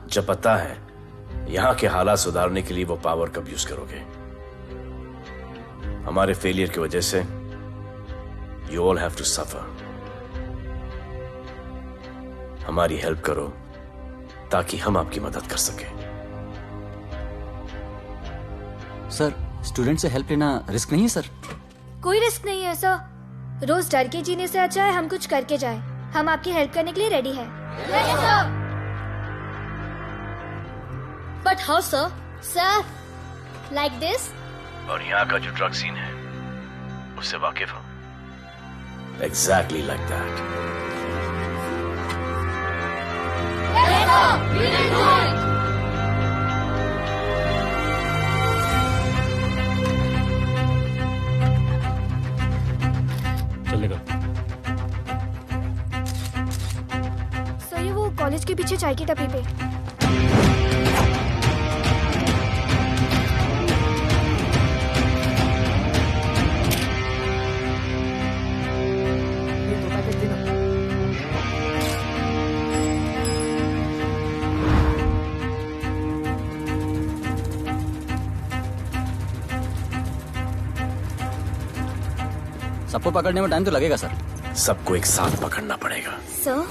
जब पता है, यहाँ के हालात सुधारने के लिए वो पावर कब यूज करोगे? हमारे फेलियर की वजह से you all have to suffer. हमारी हेल्प करो ताकि हम आपकी मदद कर सकें। सर, स्टूडेंट से हेल्प लेना रिस्क नहीं है सर? कोई रिस्क नहीं है सर। रोज डर के जीने से अच्छा है हम कुछ करके जाए। हम आपकी हेल्प करने के लिए रेडी है। But how sir? Sir, like this? और यहाँ का जो ड्रग सीन है उससे वाकिफ हो? Exactly like that. चलेगा। सर, ये वो कॉलेज के पीछे चाय की टपरी पे। सबको पकड़ने में टाइम तो लगेगा सर। सबको एक साथ पकड़ना पड़ेगा। सर,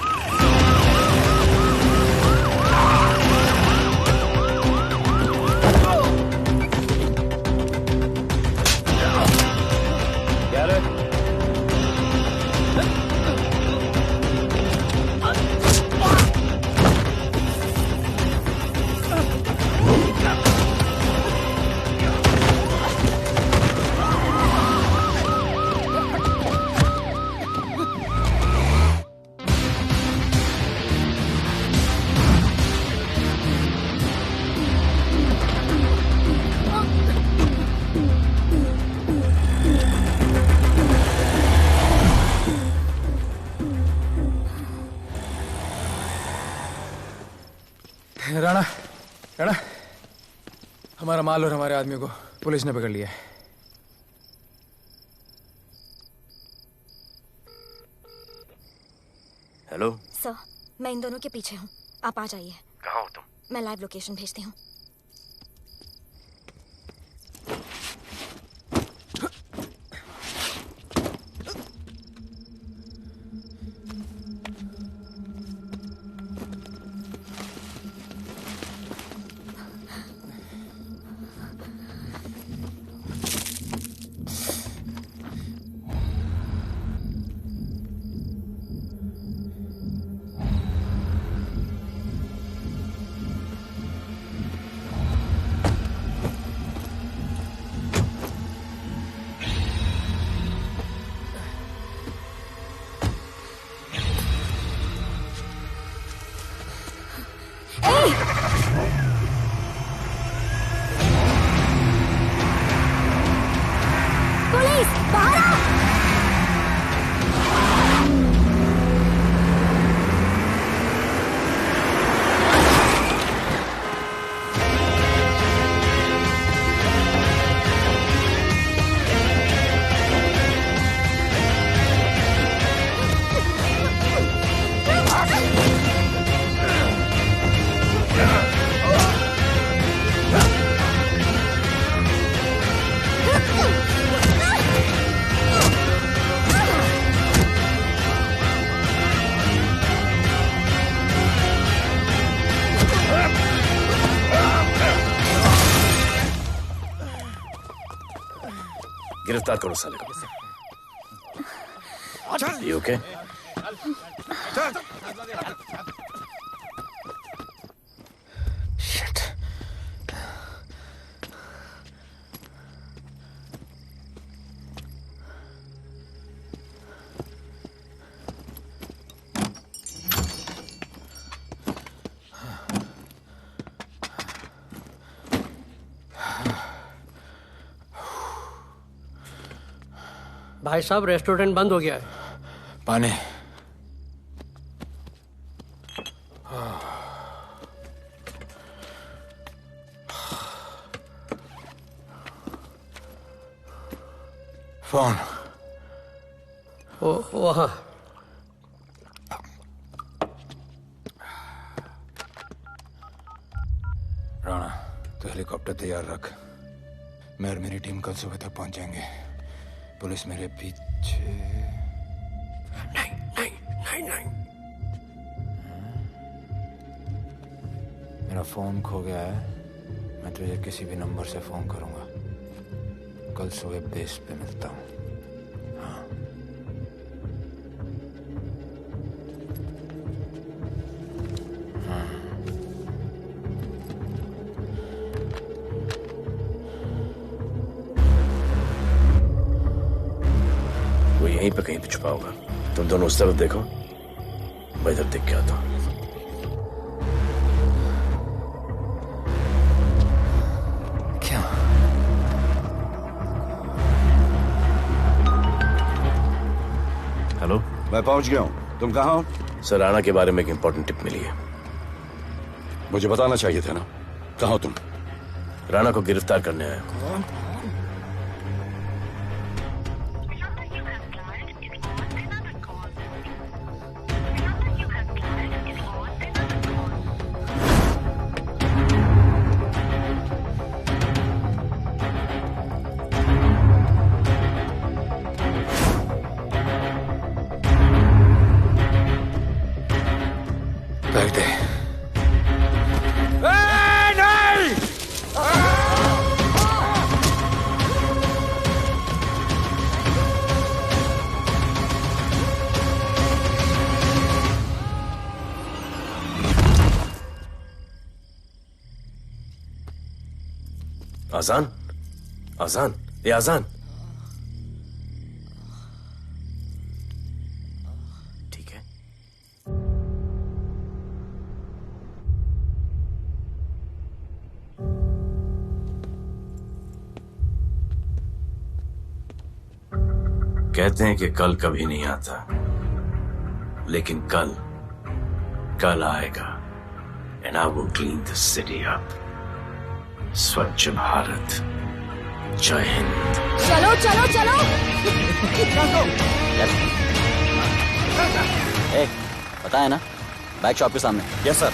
राणा, राणा, हमारा माल और हमारे आदमियों को पुलिस ने पकड़ लिया है। हेलो सर, मैं इन दोनों के पीछे हूँ। आप आ जाइए। कहाँ हो तुम? मैं लाइव लोकेशन भेजती हूँ। गिरफ्तार करो साले को। ये ओके? भाई साहब, रेस्टोरेंट बंद हो गया है। पानी। फोन वहाँ। राणा, तो हेलीकॉप्टर तैयार रख। मैं और मेरी टीम कल सुबह तक पहुंच जाएंगे। पुलिस मेरे पीछे नहीं। मेरा फोन खो गया है। मैं तुझे किसी भी नंबर से फोन करूंगा। कल सुबह बेस पे मिलता हूँ। हाँ। वो यहीं पे कहीं पे छुपा होगा। तुम दोनों उस तरफ देखो, मैं इधर देख के आता हूँ। हेलो, मैं पहुंच गया हूं। तुम कहाँ हो? सर, राणा के बारे में एक इंपॉर्टेंट टिप मिली है। मुझे बताना चाहिए था ना। कहाँ हो तुम? राणा को गिरफ्तार करने आया हूं। बैठ दे। आजान, आजान, ये आजान। ठीक है। कहते हैं कि कल कभी नहीं आता, लेकिन कल आएगा। And I will clean the city up. स्वच्छ भारत। जय हिंद। चलो चलो चलो। पता है ना, बैक शॉप के सामने। Yes sir.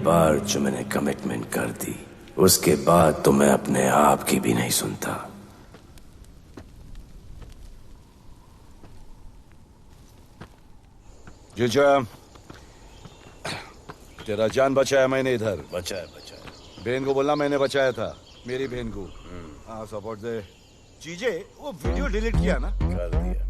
बार जो मैंने कमिटमेंट कर दी, उसके बाद तो मैं अपने आप की भी नहीं सुनता। जीजा, तेरा जान बचाया मैंने इधर। बचाया। बहन को बोलना मैंने बचाया था, मेरी बहन को। हाँ, सपोर्ट दे। चीजें वो वीडियो डिलीट किया ना? कर दिया।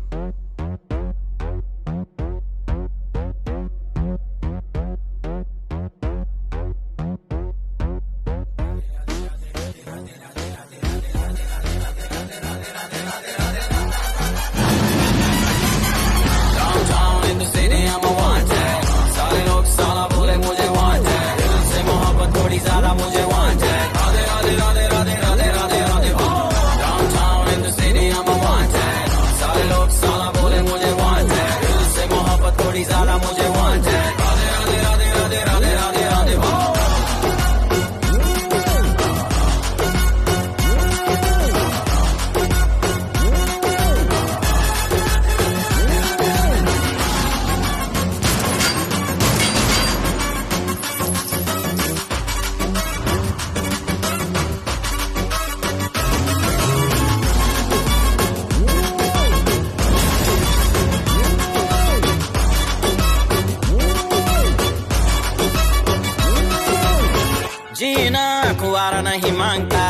नहीं मांगता,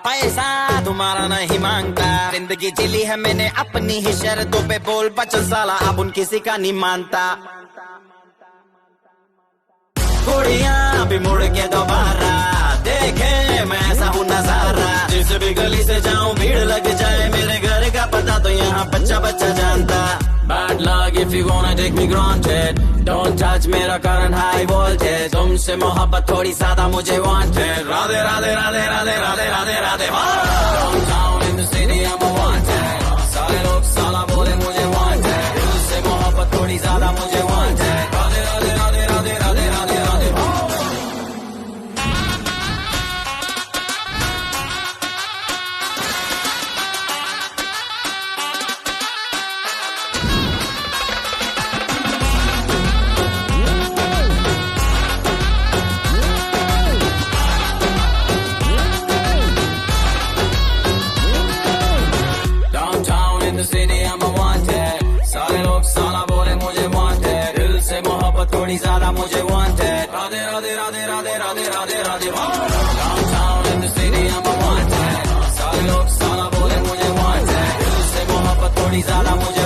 पैसा तुम्हारा नहीं मांगता, जिंदगी जिली है मैंने अपनी ही शर्तों पे, बोल बचल साला अब उन किसी का नहीं मानता। कुड़ियां भी मुड़ के दोबारा देखे मैं ऐसा हूँ नजारा, जिस भी गली से जाऊं भीड़ लग जाए, मेरे घर का पता तो यहाँ बच्चा बच्चा जानता। Bad luck if you wanna take me granted, don't touch मेरा current high voltage, तुमसे मोहब्बत थोड़ी ज्यादा मुझे wanted, Radhe Radhe Radhe Radhe Radhe Radhe Radhe. Downtown in the city I'm a wanted, सारे लोग साला बोले मुझे wanted, दिल से मोहब्बत थोड़ी ज्यादा मुझे wanted, राधे राधे राधे राधे राधे राधे राधे। थोड़ी ज्यादा मुझे wanted, Radhe Radhe Radhe Radhe Radhe Radhe Radhe. Downtown in the city I'm a wanted, सारे लोग साला बोले मुझे wanted, दिल से मोहब्बत थोड़ी ज्यादा मुझे